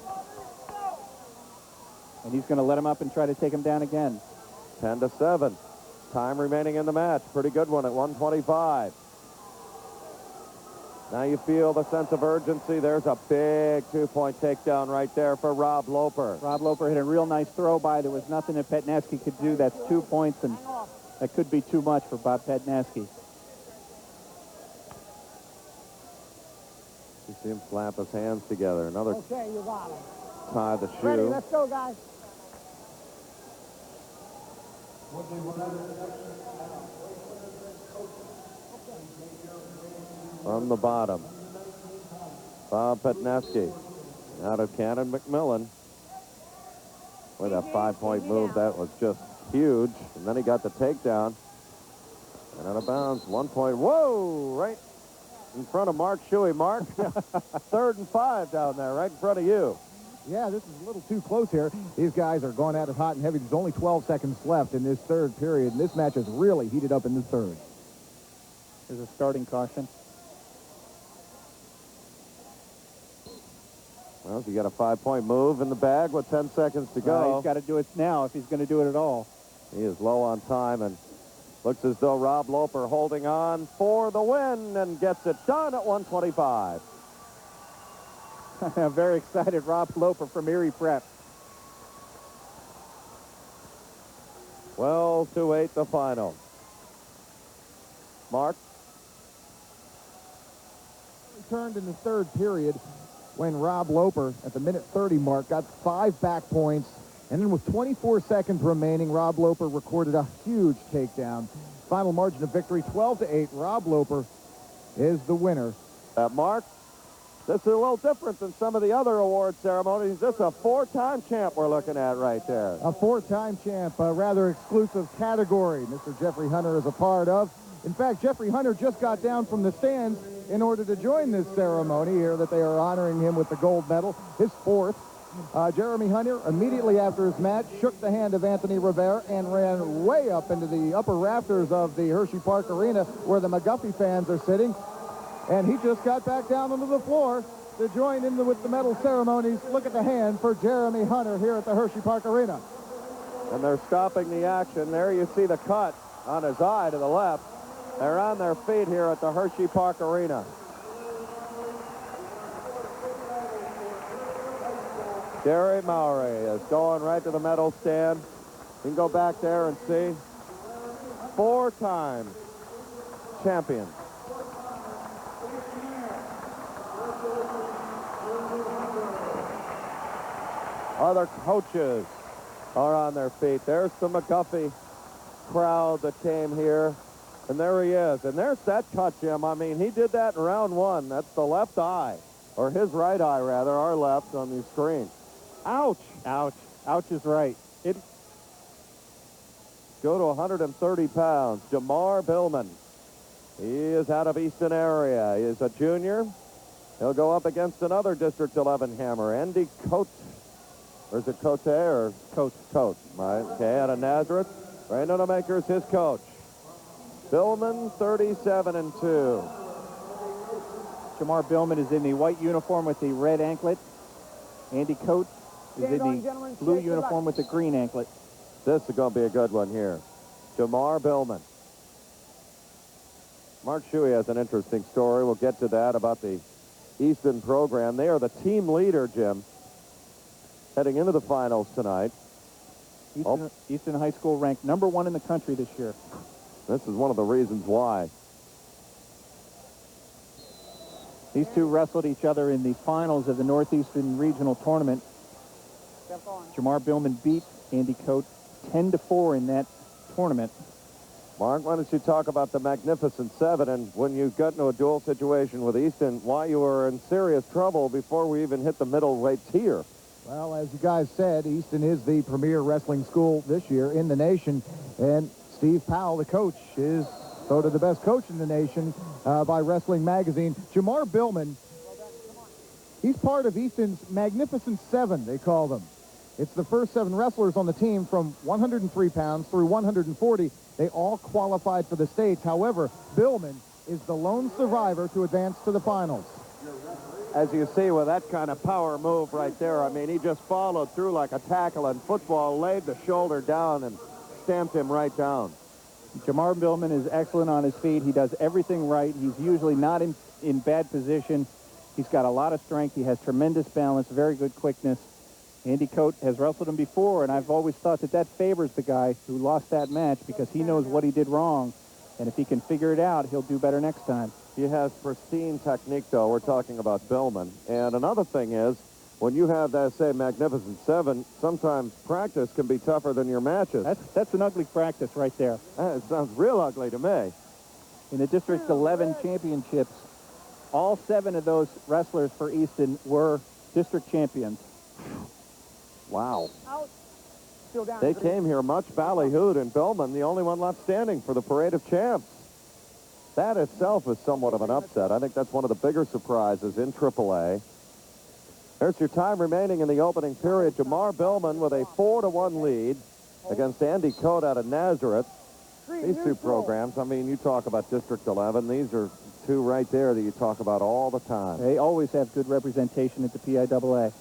And he's going to let him up and try to take him down again. 10-7. Time remaining in the match. Pretty good one at 125. Now you feel the sense of urgency. There's a big 2-point takedown right there for Rob Loper. Rob Loper hit a real nice throw by. There was nothing that Petnasky could do. That's 2 points, and that could be too much for Bob Petnasky. You see him slap his hands together. Another Okay, you got it. tie the shoe. Ready, let's go, guys. From the bottom, Bob Petnasky out of Cannon McMillan. With a 5-point move, that was just huge. And then he got the takedown. And out of bounds, 1 point. Whoa! Right in front of Mark Shuey. Mark, 3rd and 5 down there, right in front of you. Yeah, this is a little too close here. These guys are going at it hot and heavy. There's only 12 seconds left in this 3rd period, and this match has really heated up in the 3rd. There's a starting caution. Well, if you got a 5-point move in the bag with 10 seconds to go. He's got to do it now if he's going to do it at all. He is low on time and looks as though Rob Loper holding on for the win and gets it done at 125. Very excited Rob Loper from Erie Prep. 12-8 the final. Mark? Turned in the 3rd period when Rob Loper, at the minute 30 mark, got 5 back points. And then with 24 seconds remaining, Rob Loper recorded a huge takedown. Final margin of victory, 12-8. Rob Loper is the winner. Mark, this is a little different than some of the other award ceremonies. This is a 4-time champ we're looking at right there. A 4-time champ, a rather exclusive category Mr. Jeffrey Hunter is a part of. In fact, Jeffrey Hunter just got down from the stands in order to join this ceremony here that they are honoring him with the gold medal, his 4th. Jeremy Hunter, immediately after his match, shook the hand of Anthony Rivera and ran way up into the upper rafters of the Hershey Park Arena where the McGuffey fans are sitting. And he just got back down onto the floor to join in with the medal ceremonies. Look at the hand for Jeremy Hunter here at the Hershey Park Arena. And they're stopping the action. There you see the cut on his eye to the left. They're on their feet here at the Hershey Park Arena. Gary Mowry is going right to the medal stand. You can go back there and see. 4-time champion. Other coaches are on their feet. There's the McGuffey crowd that came here. And there he is. And there's that cut, Jim. I mean, he did that in round 1. That's the left eye. Or his right eye, rather. Our left on the screen. Ouch. Ouch. Ouch is right. Go to 130 pounds. Jamar Billman. He is out of Easton area. He is a junior. He'll go up against another District 11 hammer, Andy Coates. Or is it Cote or Coates? Coates, right. Okay, out of Nazareth. Brandon O'Maker is his coach. Billman, 37-2. Jamar Billman is in the white uniform with the red anklet. Andy Coates is in the blue uniform with the green anklet. This is going to be a good one here. Jamar Billman. Mark Shuey has an interesting story. We'll get to that about the Easton program. They are the team leader, Jim, heading into the finals tonight. Easton High School ranked #1 in the country this year. This is one of the reasons why. These two wrestled each other in the finals of the Northeastern Regional Tournament. Jamar Billman beat Andy Coate 10-4 in that tournament. Mark, why don't you talk about the Magnificent Seven and when you got into a duel situation with Easton, why you were in serious trouble before we even hit the middleweight tier? Well, as you guys said, Easton is the premier wrestling school this year in the nation, and Steve Powell, the coach, is voted the best coach in the nation by Wrestling Magazine. Jamar Billman, he's part of Easton's Magnificent Seven, they call them. It's the first 7 wrestlers on the team from 103 pounds through 140. They all qualified for the States. However, Billman is the lone survivor to advance to the finals. As you see with that kind of power move right there, I mean, he just followed through like a tackle in football, laid the shoulder down and stamped him right down. Jamar Billman is excellent on his feet. He does everything right. He's usually not in bad position. He's got a lot of strength. He has tremendous balance, very good quickness. Andy Coate has wrestled him before, and I've always thought that favors the guy who lost that match because he knows what he did wrong. And if he can figure it out, he'll do better next time. He has pristine technique, though. We're talking about Billman. And another thing is, when you have that, say, Magnificent Seven, sometimes practice can be tougher than your matches. That's an ugly practice right there. It sounds real ugly to me. In the District 11 championships, all 7 of those wrestlers for Easton were district champions. Wow. Out. Still down. They came here much ballyhooed, and Billman, the only one left standing for the Parade of Champs. That itself is somewhat of an upset. I think that's one of the bigger surprises in AAA. There's your time remaining in the opening period. Jamar Billman with a 4-1 lead against Andy Coate out of Nazareth. These two programs, I mean, you talk about District 11. These are two right there that you talk about all the time. They always have good representation at the PIAA.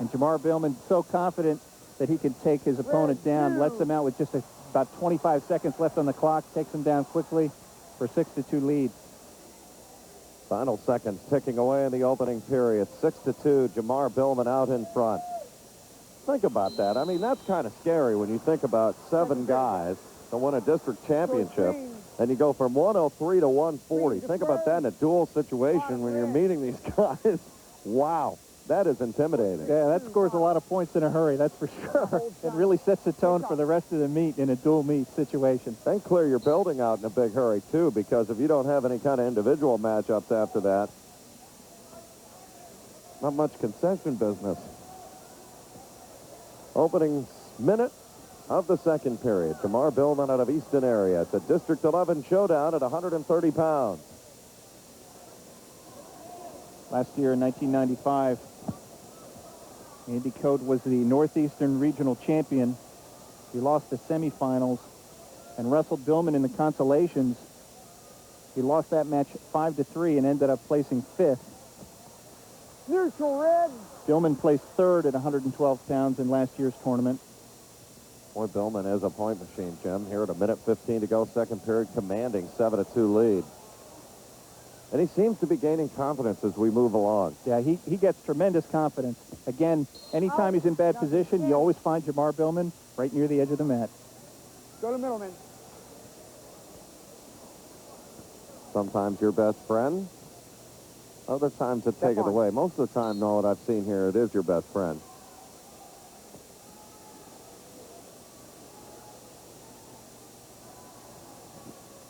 And Jamar Billman so confident that he can take his opponent down, lets him out with just about 25 seconds left on the clock, takes him down quickly for a 6-2 lead. Final seconds ticking away in the opening period. 6-2, Jamar Billman out in front. Think about that. I mean, that's kind of scary when you think about 7 guys to win a district championship, and you go from 103 to 140. Think about that in a dual situation when you're meeting these guys. Wow. That is intimidating. Yeah, that scores a lot of points in a hurry, that's for sure. It really sets the tone for the rest of the meet in a dual meet situation. Then clear your building out in a big hurry, too, because if you don't have any kind of individual matchups after that, not much concession business. Opening minute of the second period. Jamar Billman out of Easton area. It's a District 11 showdown at 130 pounds. Last year in 1995, Andy Coate was the Northeastern Regional Champion. He lost the semifinals and wrestled Billman in the consolations. He lost that match 5-3 and ended up placing 5th. Neutral red. Billman placed 3rd at 112 pounds in last year's tournament. Boy, Billman is a point machine, Jim. Here at a minute 15 to go, second period, commanding 7-2 lead. And he seems to be gaining confidence as we move along. Yeah, he gets tremendous confidence. Again, anytime he's in bad position, you always find Jamar Billman right near the edge of the mat. Go to middleman. Sometimes your best friend. Other times it take it away. Most of the time, no, what I've seen here, it is your best friend.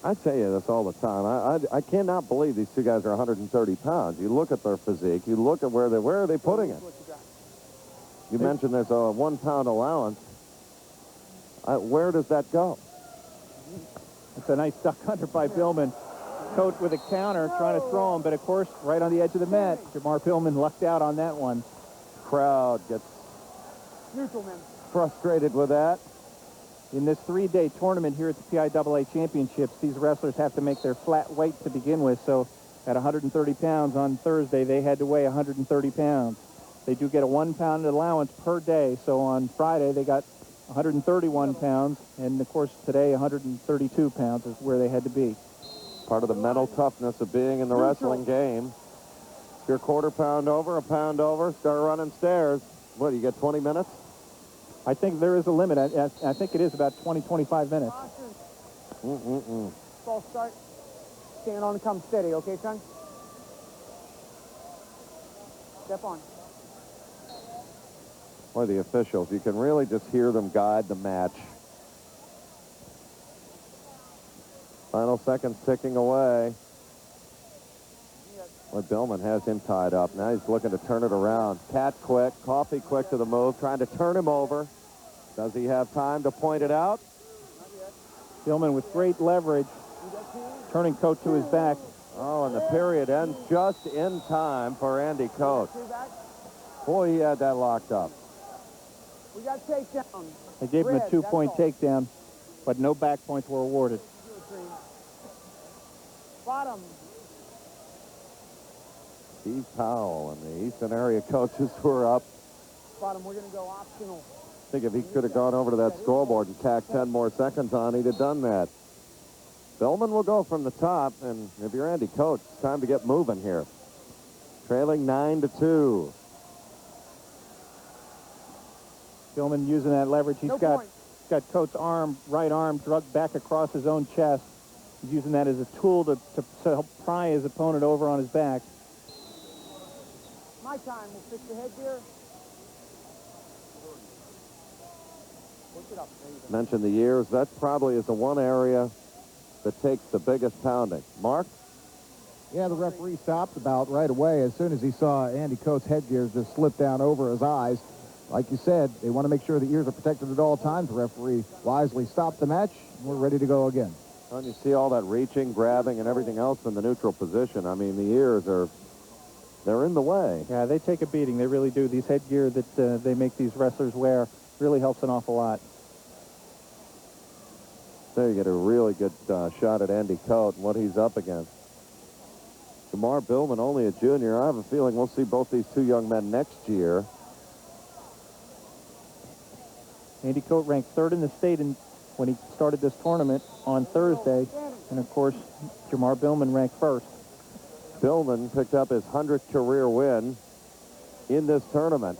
I tell you this all the time. I cannot believe these two guys are 130 pounds. You look at their physique. You look at where are they putting it? You mentioned there's a 1 pound allowance. Where does that go? It's a nice duck under by Billman. Coate with a counter, trying to throw him, but of course, right on the edge of the mat. Jamar Billman lucked out on that one. Crowd gets Neutral man. frustrated with that. In this 3-day tournament here at the PIAA Championships, these wrestlers have to make their flat weight to begin with. So at 130 pounds on Thursday, they had to weigh 130 pounds. They do get a 1 pound allowance per day. So on Friday, they got 131 pounds. And, of course, today, 132 pounds is where they had to be. Part of the mental toughness of being in the wrestling game. If you're a 1/4 pound over, a pound over, start running stairs. What, you get 20 minutes? I think there is a limit. I think it is about 20, 25 minutes. False start. Stand on and come steady, okay, son? Step on. Boy, the officials, you can really just hear them guide the match. Final seconds ticking away. Well, Billman has him tied up. Now he's looking to turn it around. Cat quick, Coffee quick to the move, trying to turn him over. Does he have time to point it out? Billman with great leverage, turning Coate to his back. Oh, and the period ends just in time for Andy Coate. Boy, he had that locked up. We got takedown. They gave him a 2-point takedown, but no back points were awarded. Bottom. Steve Powell and the Eastern area coaches were up. Bottom, we're going to go optional. I think if he could have gone over to that scoreboard and tacked 10 more seconds on, he'd have done that. Billman will go from the top, and if you're Andy Coate, it's time to get moving here. Trailing 9-2. Billman using that leverage. He's got Coate's right arm drugged back across his own chest. He's using that as a tool to help pry his opponent over on his back. My time. We'll fix the headgear. Push it up. Mentioned the years. That probably is the one area that takes the biggest pounding. Mark? Yeah, the referee stopped about right away as soon as he saw Andy Coate's headgear just slip down over his eyes. Like you said, they want to make sure the ears are protected at all times. The referee wisely stopped the match. We're ready to go again. Well, you see all that reaching, grabbing, and everything else in the neutral position. I mean, the ears they're in the way. Yeah, they take a beating. They really do. These headgear that they make these wrestlers wear really helps an awful lot. There you get a really good shot at Andy Coate and what he's up against. Jamar Billman, only a junior. I have a feeling we'll see both these two young men next year. Andy Coate ranked 3rd in the state when he started this tournament on Thursday. And, of course, Jamar Billman ranked 1st. Billman picked up his 100th career win in this tournament,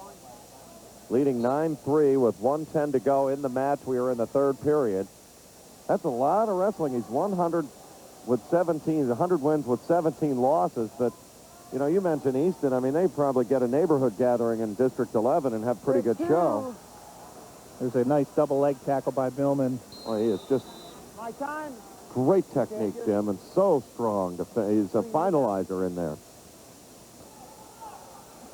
leading 9-3 with 1:10 to go in the match. We are in the 3rd period. That's a lot of wrestling. He's 100 wins with 17 losses. But, you know, you mentioned Easton. I mean, they probably get a neighborhood gathering in District 11 and have a pretty good show. There's a nice double leg tackle by Billman. Oh, he is just My time. great technique, Jim, and so strong. He's a finalizer in there.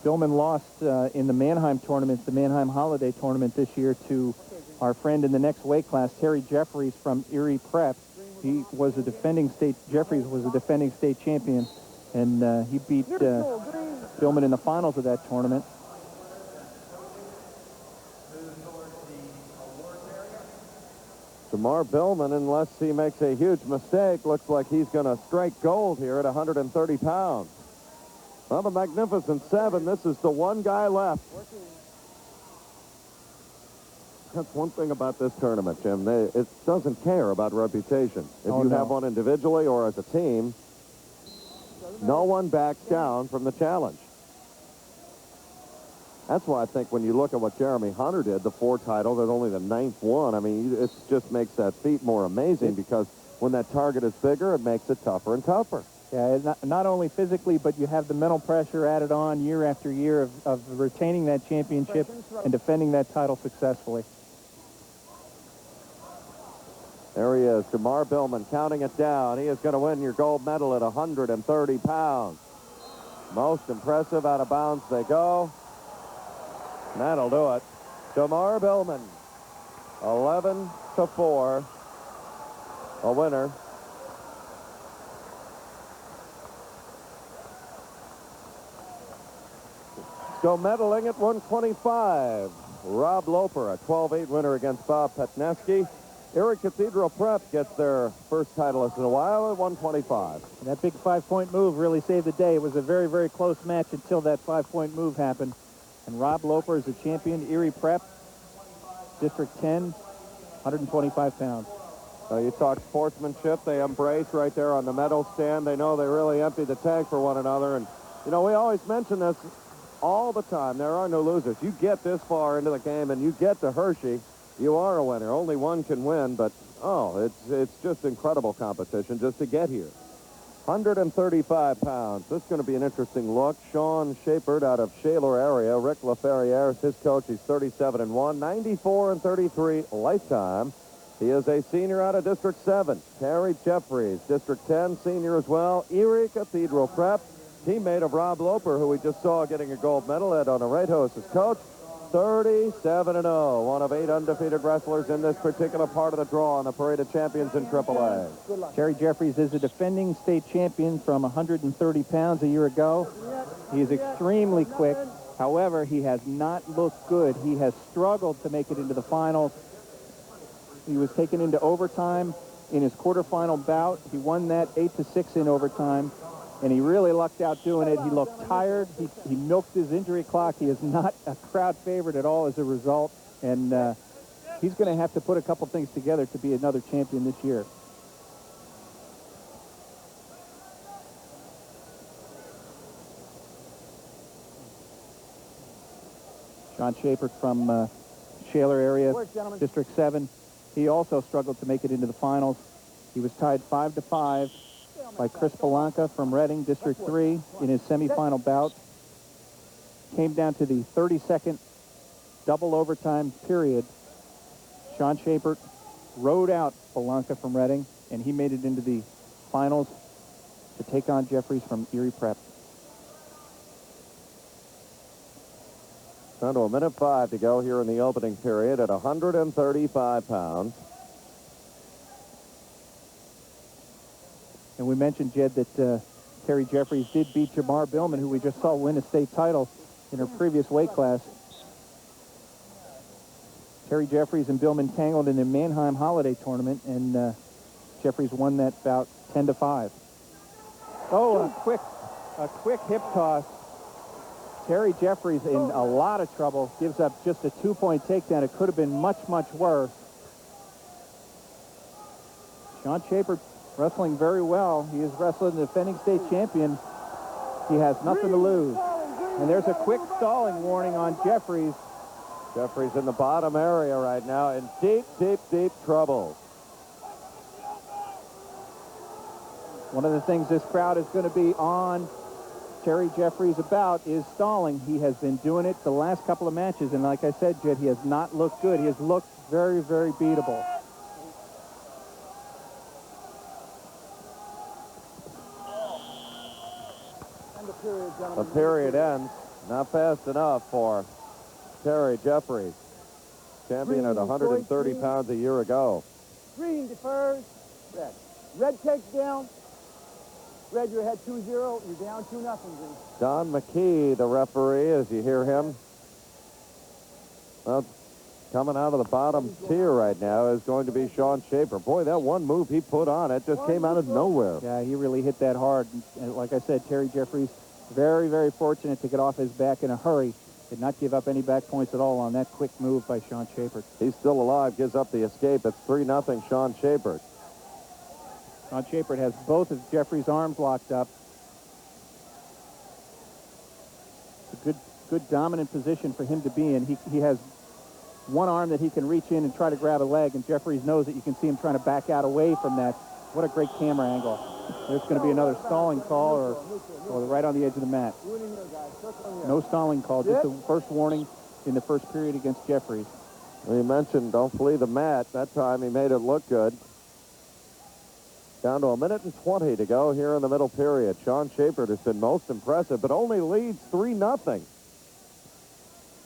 Billman lost in the Mannheim tournament, the Mannheim Holiday Tournament this year, to our friend in the next weight class, Terry Jeffries from Erie Prep. Jeffries was a defending state champion, and he beat Billman in the finals of that tournament. Jamar Billman, unless he makes a huge mistake, looks like he's going to strike gold here at 130 pounds. Well, the Magnificent Seven, this is the one guy left. That's one thing about this tournament, Jim. It doesn't care about reputation. If you have one individually or as a team, no one backs down from the challenge. That's why I think when you look at what Jeremy Hunter did, the 4 titles, there's only the 9th one. I mean, it just makes that feat more amazing because when that target is bigger, it makes it tougher and tougher. Yeah, not only physically, but you have the mental pressure added on year after year of retaining that championship and defending that title successfully. There he is, Jamar Billman counting it down. He is going to win your gold medal at 130 pounds. Most impressive. Out of bounds they go. And that'll do it. Jamar Billman, 11-4, a winner. Let's go medaling at 125. Rob Loper, a 12-8 winner against Bob Petneski. Erie Cathedral Prep gets their first titleist in a while at 125. And that big 5-point move really saved the day. It was a very, very close match until that 5-point move happened. And Rob Loper is the champion, Erie Prep, District 10, 125 pounds. You talk sportsmanship. They embrace right there on the medal stand. They know they really empty the tank for one another. And, you know, we always mention this. all the time. There are no losers. You get this far into the game and you get to Hershey, you are a winner. Only one can win, but, oh, it's just incredible competition just to get here. 135 pounds. This is going to be an interesting look. Sean Shapert out of Shaler area. Rick LaFerriere is his coach. He's 37-1, 94-33 lifetime. He is a senior out of District 7. Terry Jeffries, District 10, senior as well. Erie Cathedral Prep. Teammate of Rob Loper, who we just saw getting a gold medal. Ed Onorejos as coach. 37-0. One of 8 undefeated wrestlers in this particular part of the draw on the Parade of Champions in AAA. Terry Jeffries is a defending state champion from 130 pounds a year ago. He is extremely quick. However, he has not looked good. He has struggled to make it into the finals. He was taken into overtime in his quarterfinal bout. He won that 8-6 in overtime, and he really lucked out doing it. He looked tired. He milked his injury clock. He is not a crowd favorite at all as a result, and he's going to have to put a couple things together to be another champion this year. Sean Shapert from Shaler area, District 7. He also struggled to make it into the finals. He was tied 5-5 by Chris Belanca from Reading, District 3, in his semifinal bout. Came down to the 32nd double overtime period. Sean Shapert rode out Belanca from Reading, and he made it into the finals to take on Jeffries from Erie Prep. Down to 1:05 to go here in the opening period at 135 pounds. And we mentioned, Jed, that Terry Jeffries did beat Jamar Billman, who we just saw win a state title in her previous weight class. Terry Jeffries and Billman tangled in the Mannheim Holiday Tournament, and Jeffries won that bout 10-5. Oh, a quick hip toss. Terry Jeffries in a lot of trouble, gives up just a 2-point takedown. It could have been much, much worse. Sean Shapert wrestling very well. He is wrestling the defending state champion. He has nothing to lose. And there's a quick stalling warning on Jeffries. Jeffries in the bottom area right now in deep, deep, deep trouble. One of the things this crowd is going to be on Terry Jeffries about is stalling. He has been doing it the last couple of matches, and like I said, Jed, he has not looked good. He has looked very, very beatable. The period ends. Not fast enough for Terry Jeffries, champion at 130 pounds a year ago. Green defers. Red. Red takes down. Red, you're ahead 2-0. You're down 2-0, Green. Don McKee, the referee, as you hear him. Well, coming out of the bottom tier right now is going to be Sean Shapert. Boy, that one move he put on, it just came out of nowhere. Yeah, he really hit that hard. And like I said, Terry Jeffries, very, very fortunate to get off his back in a hurry. Did not give up any back points at all on that quick move by Sean Shapert. He's still alive, gives up the escape. It's 3-0 Sean Shapert. Sean Shapert has both of Jeffries' arms locked up. It's a good dominant position for him to be in. He has one arm that he can reach in and try to grab a leg, and Jeffries knows that you can see him trying to back out away from that. What a great camera angle. There's going to be another stalling call or right on the edge of the mat. No stalling call, just the first warning in the first period against Jeffries. Well, you mentioned don't flee the mat. That time he made it look good. Down to 1:20 to go here in the middle period. Sean Shapert has been most impressive, but only leads 3-0.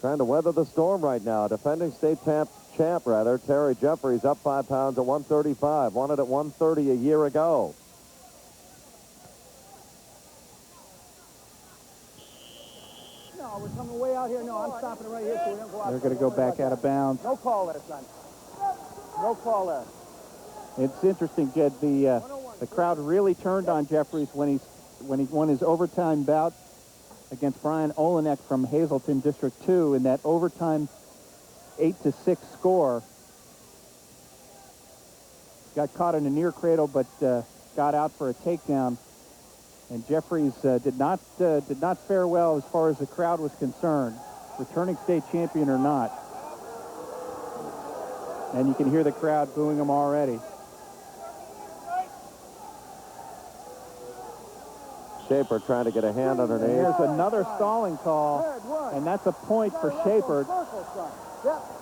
Trying to weather the storm right now. Defending state champ, Terry Jeffries up 5 pounds at 135. Won it at 130 a year ago. No, we're coming way out here. No, I'm stopping right here so we don't go out. They're going to go back out of bounds. No call there, son. No call there. It's interesting, Jed. The crowd really turned on Jeffries when he won his overtime bout against Brian Olenek from Hazleton, District 2, in that overtime 8-6 score. Got caught in a near cradle, but got out for a takedown. And Jeffries did not fare well as far as the crowd was concerned, returning state champion or not. And you can hear the crowd booing him already. Shaper trying to get a hand underneath. Here's another stalling call, and that's a point for Shaper. Yep.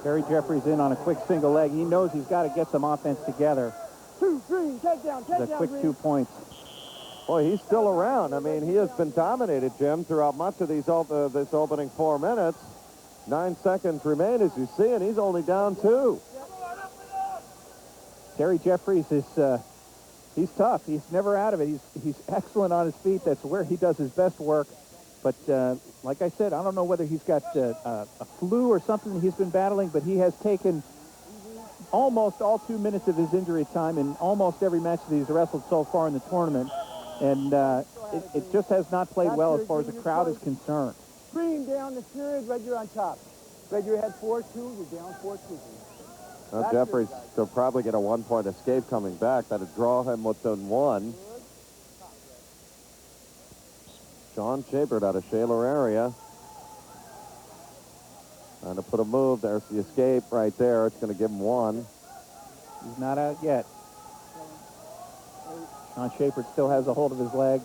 Terry Jeffries in on a quick single leg. He knows he's got to get some offense together. 2, green, take down, The quick green. 2 points. Boy, he's still around. I mean, he has been dominated, Jim, throughout much of these this opening 4 minutes. 9 seconds remain, as you see, and he's only down 2. Terry Jeffries is he's tough. He's never out of it. He's excellent on his feet. That's where he does his best work. But like I said, I don't know whether he's got a flu or something he's been battling, but he has taken almost all 2 minutes of his injury time in almost every match that he's wrestled so far in the tournament. And it just has not played well as far as the crowd is concerned. Green down the period, red, you're on top. Red, you're ahead 4-2, you're down 4-2. Now, Jeffries will probably get a 1-point escape coming back. That'll draw him within 1. Sean Shapert out of Shaler area. Trying to put a move. There's the escape right there. It's going to give him 1. He's not out yet. Sean Shapert still has a hold of his leg.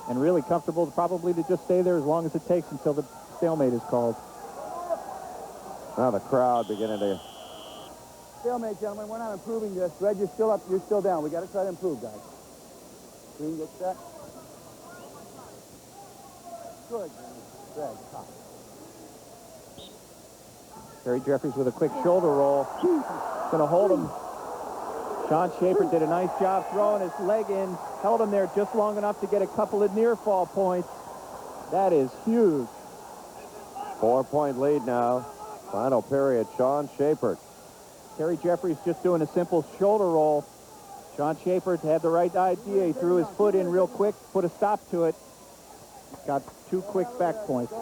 And really comfortable probably to just stay there as long as it takes until the stalemate is called. Now the crowd beginning to... Stalemate, gentlemen, we're not improving this. Red, you're still up, you're still down. We got to try to improve, guys. Green, get set. Good. Red, top. Terry Jeffries with a quick shoulder roll. Going to hold him. Sean Shapert did a nice job throwing his leg in, held him there just long enough to get a couple of near fall points. That is huge. 4-point lead now. Final period. Sean Shapert. Terry Jeffries just doing a simple shoulder roll. Sean Shapert had the right idea. He threw his foot in real quick, put a stop to it. Got 2 quick back points.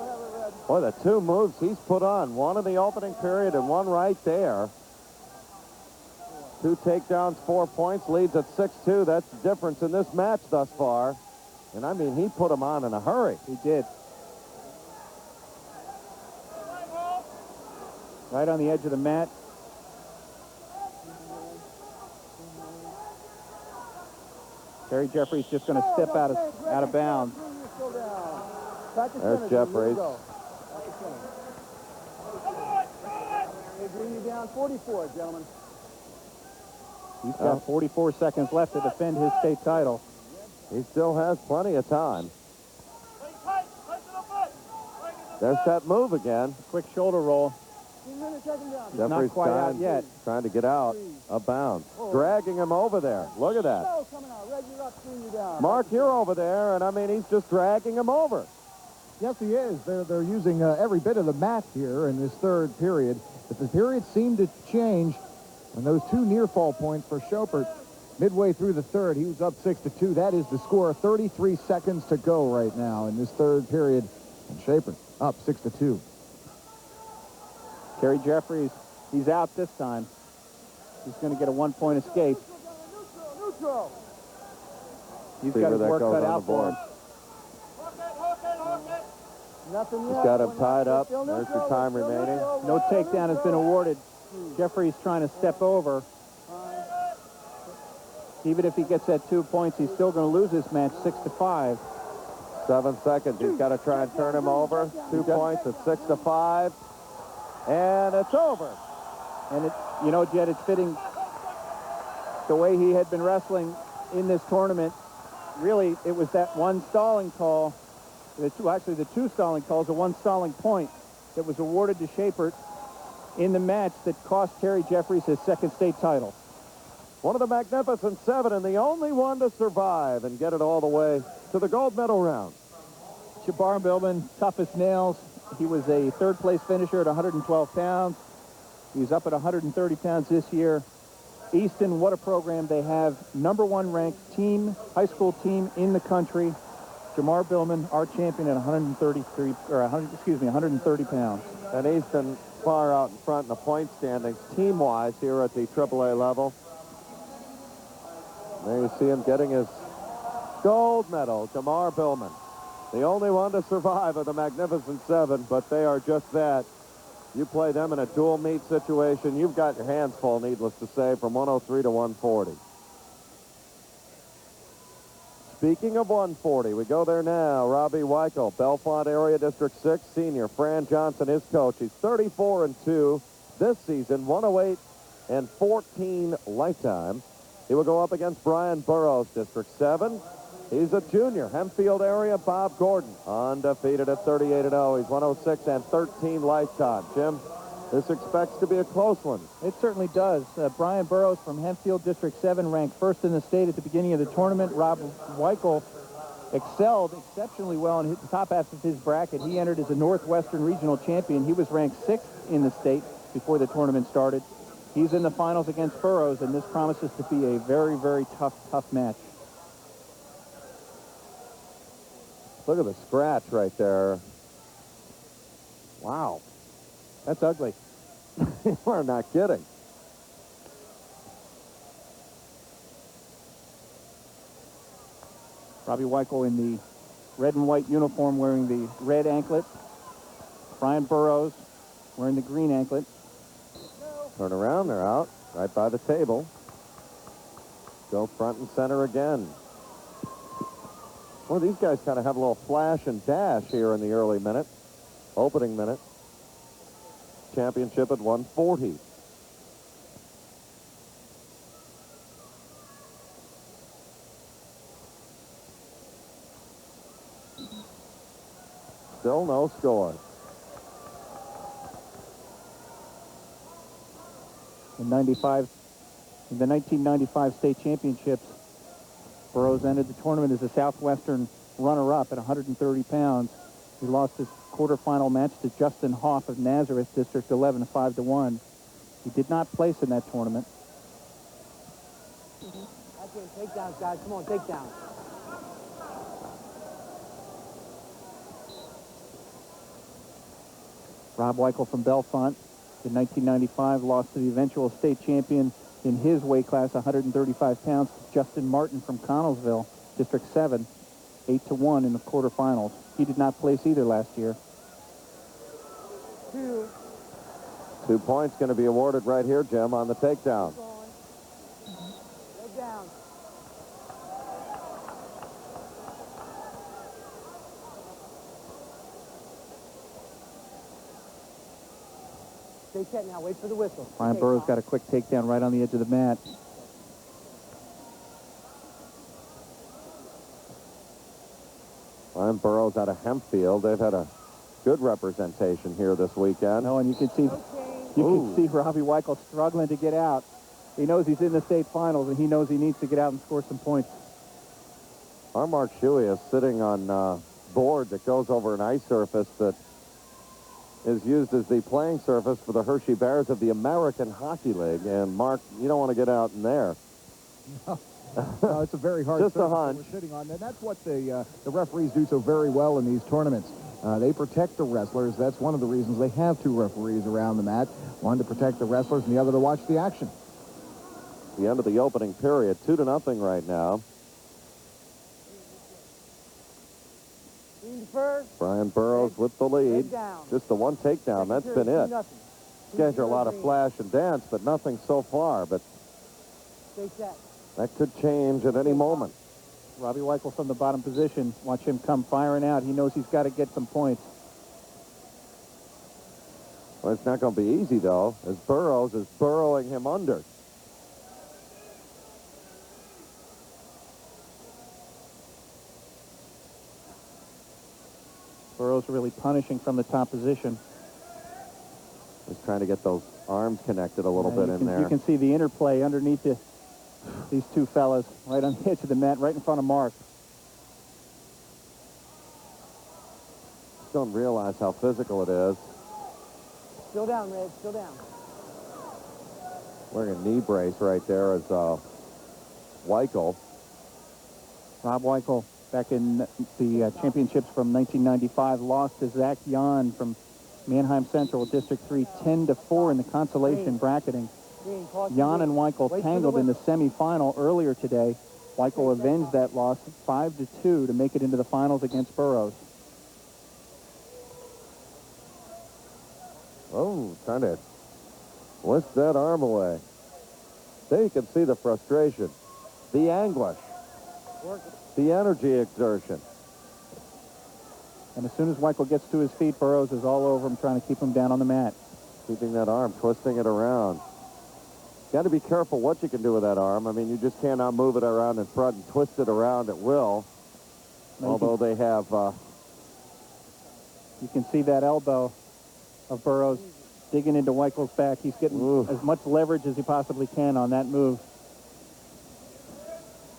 Boy, the 2 moves he's put on. 1 in the opening period and 1 right there. 2 takedowns, 4 points, leads at 6-2. That's the difference in this match thus far. And I mean, he put him on in a hurry. He did. Right on the edge of the mat. Terry Jeffries just going to step out of bounds. There's Jeffries. Green, you down 44, gentlemen. He's got 44 seconds left to defend his state title. He still has plenty of time. There's that move again. Quick shoulder roll. Jeffries not quite out yet. Trying to get out of bounds. Dragging him over there. Look at that. Mark, you're over there, and I mean, he's just dragging him over. Yes, he is. They're using every bit of the mat here in this 3rd period. But the period seemed to change when those 2 near fall points for Shapert. Midway through the 3rd, he was up 6-2. That is the score. 33 seconds to go right now in this 3rd period. And Shapert up 6-2. Terry Jeffries, he's out this time. He's going to get a 1-point escape. Neutral. He's got his work cut out for him. Nothing He's yet. got him tied up. There's the time remaining. No takedown has been awarded. Jeffries trying to step over. Even if he gets that 2 points, he's still going to lose this match 6-5. 7 seconds. He's got to try and turn him over. 2 points at 6-5. And it's over. And it, you know, Jed, it's fitting the way he had been wrestling in this tournament. Really, it was that 1 stalling call, the 2 stalling calls, the 1 stalling point that was awarded to Shapert in the match that cost Terry Jeffries his 2nd state title. One of the Magnificent 7 and the only one to survive and get it all the way to the gold medal round. Jabbar Billman, tough as nails. He was a 3rd place finisher at 112 pounds. He's up at 130 pounds this year. Easton, what a program they have. #1 ranked team, high school team in the country. Jamar Billman, our champion at 130 pounds. And Easton far out in front in the point standings, team-wise, here at the AAA level. There you see him getting his gold medal, Jamar Billman. The only one to survive of the Magnificent Seven, but they are just that. You play them in a dual meet situation, you've got your hands full, needless to say, from 103 to 140. Speaking of 140, we go there now. Robbie Weichel, Bellefonte Area District 6 senior. Fran Johnson, his coach. He's 34-2 this season, 108-14 lifetime. He will go up against Brian Burrows, District 7. He's a junior. Hempfield area, Bob Gordon, undefeated at 38-0. He's 106-13 lifetime. Jim, this expects to be a close one. It certainly does. Brian Burrows from Hempfield, District 7, ranked first in the state at the beginning of the tournament. Rob Weichel excelled exceptionally well in the top half of his bracket. He entered as a Northwestern Regional Champion. He was ranked 6th in the state before the tournament started. He's in the finals against Burrows, and this promises to be a very, very tough match. Look at the scratch right there. Wow. That's ugly. We're not kidding. Robbie Weichel in the red and white uniform wearing the red anklet. Brian Burrows wearing the green anklet. Turn around, they're out right by the table. Go front and center again. Well, these guys kind of have a little flash and dash here in the early minute, opening minute. Championship at 140. Still no score. In the 1995 state championships, Burrows ended the tournament as a Southwestern runner-up at 130 pounds. He lost his quarterfinal match to Justin Hoff of Nazareth, District 11, 5-1. He did not place in that tournament. Okay, takedowns, guys. Come on, takedowns. Rob Weichel from Bellefonte in 1995 lost to the eventual state champion in his weight class, 135 pounds, Justin Martin from Connellsville, District 7, 8-1 in the quarterfinals. He did not place either last year. 2 points going to be awarded right here, Jim, on the takedown. Leg down. Stay set now. Wait for the whistle. Brian Okay, Burrows Tom. got a quick takedown right on the edge of the mat. Brian Burrows out of Hempfield. They've had a good representation here this weekend. Oh, and you can see Robbie Weichel struggling to get out. He knows he's in the state finals, and he knows he needs to get out and score some points. Our Mark Shuey is sitting on board that goes over an ice surface that is used as the playing surface for the Hershey Bears of the American Hockey League. And, Mark, you don't want to get out in there. No, it's a very hard Just a surface that hunch. we're sitting on. And that's what the referees do so very well in these tournaments. They protect the wrestlers. That's one of the reasons they have 2 referees around the mat. One to protect the wrestlers and the other to watch the action. The end of the opening period, 2-0 right now. Lean first. Brian Burrows with the lead. Leg down. Just the one takedown. That's been it. Schedule a lot of flash and dance, but nothing so far. But Stay set. that could change at any moment. Robbie Weichel from the bottom position. Watch him come firing out. He knows he's got to get some points. Well, it's not going to be easy, though, as Burrows is burrowing him under. Burrows really punishing from the top position. Just trying to get those arms connected a little bit in there. You can see the interplay underneath these 2 fellas right on the edge of the mat, right in front of Mark. Don't realize how physical it is. Still down, Red. Still down. Wearing a knee brace right there is Weichel. Rob Weichel, back in the championships from 1995, lost to Zach Jan from Mannheim Central, District 3, 10-4 in the consolation bracketing. Jan and Weichel tangled in the semifinal earlier today. Weichel avenged that loss 5-2 to make it into the finals against Burroughs. Oh, trying to whisk that arm away. There you can see the frustration, the anguish, the energy exertion. And as soon as Weichel gets to his feet, Burroughs is all over him, trying to keep him down on the mat. Keeping that arm, twisting it around. Got to be careful what you can do with that arm. I mean, you just cannot move it around in front and twist it around at will. Now although they have... you can see that elbow of Burroughs digging into Weichel's back. He's getting as much leverage as he possibly can on that move.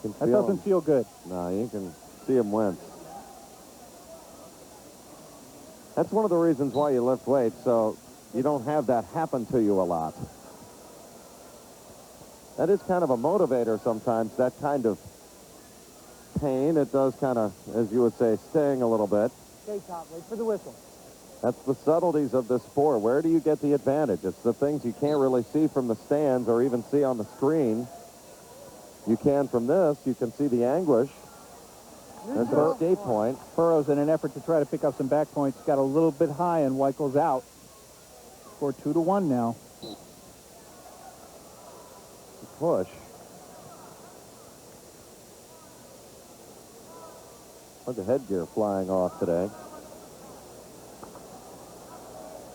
That doesn't feel good. No, you can see him wince. That's one of the reasons why you lift weights, so you don't have that happen to you a lot. That is kind of a motivator sometimes, that kind of pain. It does kind of, as you would say, sting a little bit. Stay top, wait for the whistle. That's the subtleties of this sport. Where do you get the advantage? It's the things you can't really see from the stands or even see on the screen. You can from this. You can see the anguish. There's an escape point. Burroughs, in an effort to try to pick up some back points, got a little bit high, and Weichel's out. Scored 2-1 now. Push. Look at the headgear flying off today.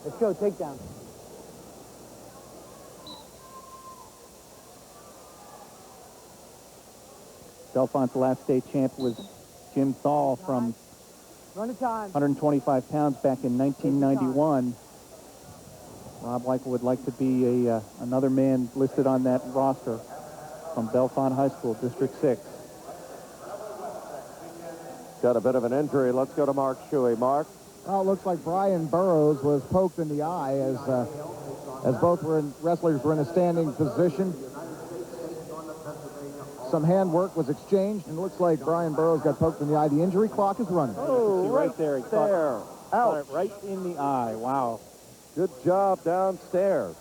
Let's go, takedown. Belfont's last state champ was Jim Thal from Run the time. 125 pounds back in 1991. Rob Weichel would like to be another man listed on that roster from Belfont High School, District 6. Got a bit of an injury. Let's go to Mark Shuey. Mark? Well, it looks like Brian Burroughs was poked in the eye as both wrestlers were in a standing position. Some handwork was exchanged, and it looks like Brian Burroughs got poked in the eye. The injury clock is running. Oh, right there. He there. Caught it right in the eye. Wow. Good job downstairs.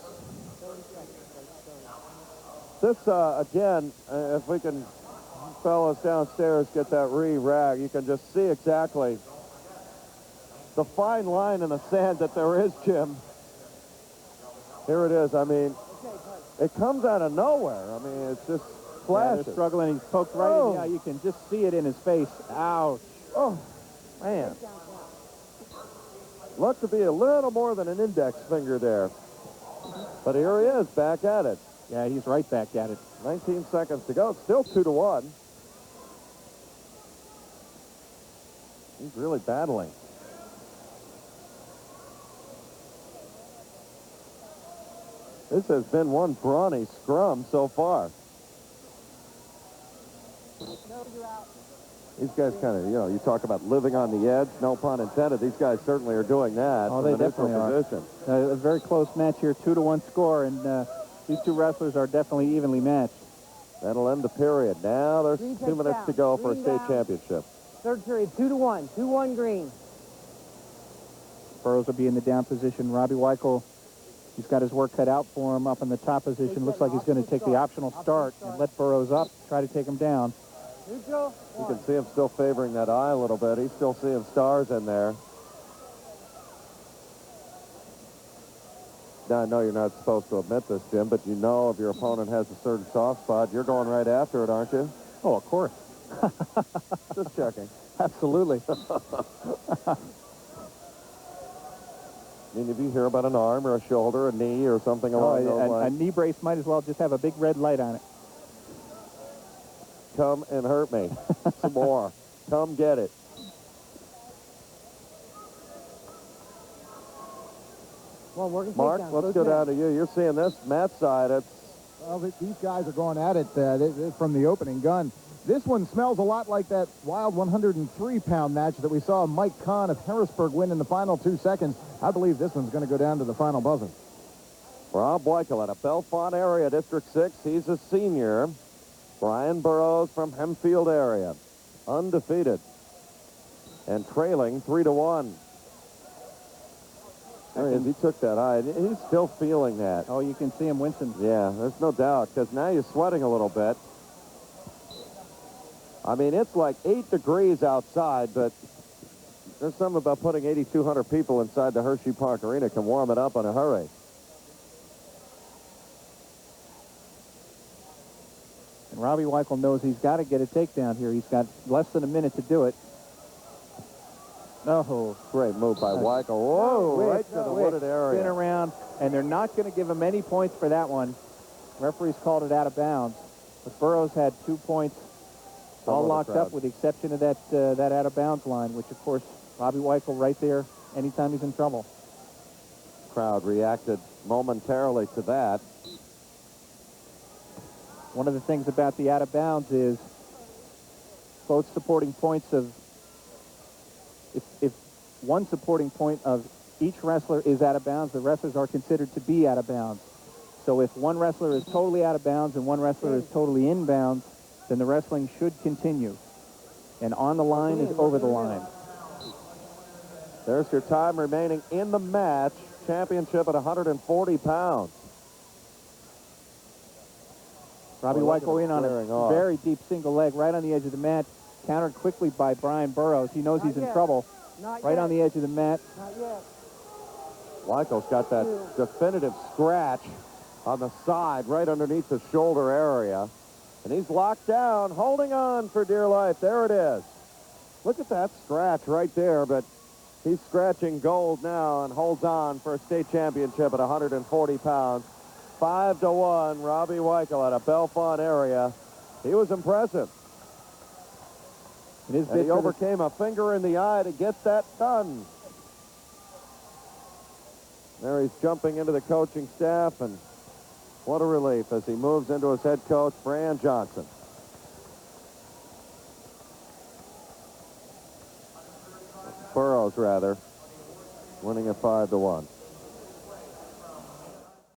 This, again, if we can, fellas downstairs, get that re-rag, you can just see exactly the fine line in the sand that there is, Jim. Here it is. I mean, it comes out of nowhere. I mean, it's just flashes. Yeah, they're struggling. He's poked right in the eye. You can just see it in his face. Ouch. Oh, man. Looked to be a little more than an index finger there. But here he is, back at it. Yeah, he's right back at it. 19 seconds to go. It's still 2-1. He's really battling. This has been one brawny scrum so far. These guys kind of, you talk about living on the edge, no pun intended. These guys certainly are doing that. Oh, they definitely are. Position. A very close match here, 2-1 score, and these two wrestlers are definitely evenly matched. That'll end the period. Now there's 2 minutes to go for a state championship. Third period, 2-1. 2-1 green. Burroughs will be in the down position. Robbie Weichel, he's got his work cut out for him up in the top position. Looks like he's going to take the optional start and let Burroughs up, try to take him down. Neutral. You can see him still favoring that eye a little bit. He's still seeing stars in there. Now, I know you're not supposed to admit this, Jim, but you know if your opponent has a certain soft spot, you're going right after it, aren't you? Oh, of course. Just checking. Absolutely. I mean, if you hear about an arm or a shoulder, a knee, or something along those a lines. knee brace might as well just have a big red light on it. Come and hurt me. Some more. Come get it. Well, Mark, let's go down to you. You're seeing this Matt's side. Well, these guys are going at it from the opening gun. This one smells a lot like that wild 103-pound match that we saw Mike Kahn of Harrisburg win in the final 2 seconds. I believe this one's going to go down to the final buzzer. Rob Weichel out of Bellefonte area, District 6. He's a senior. Brian Burrows from Hempfield area. Undefeated. And trailing 3-1. There he is. He took that eye. He's still feeling that. Oh, you can see him wincing. Yeah, there's no doubt, because now you're sweating a little bit. I mean, it's like 8 degrees outside, but there's something about putting 8,200 people inside the Hershey Park Arena can warm it up in a hurry. And Robbie Weichel knows he's got to get a takedown here. He's got less than a minute to do it. Oh, great move by Weichel. Whoa, right to the wooded area. Spin around, and they're not going to give him any points for that one. Referees called it out of bounds. But Burrows had 2 points all locked up with the exception of that out of bounds line, which, of course, Robbie Weichel right there anytime he's in trouble. Crowd reacted momentarily to that. One of the things about the out of bounds is both supporting points of if one supporting point of each wrestler is out of bounds, the wrestlers are considered to be out of bounds. So if one wrestler is totally out of bounds and one wrestler is totally in bounds, then the wrestling should continue. And on the line is over the line. There's your time remaining in the match. Championship at 140 pounds. Robbie Weichel in on a very deep single leg right on the edge of the mat. Countered quickly by Brian Burrows. He knows he's in trouble. Right on the edge of the mat. Not yet. Weichels got that definitive scratch on the side right underneath the shoulder area. And he's locked down, holding on for dear life. There it is. Look at that scratch right there, but he's scratching gold now and holds on for a state championship at 140 pounds. 5-1, Robbie Weichel out of Bellefonte area. He was impressive. And he overcame a finger in the eye to get that done. There he's jumping into the coaching staff, and what a relief as he moves into his head coach, Fran Johnson. Burrows, rather, winning at 5-1.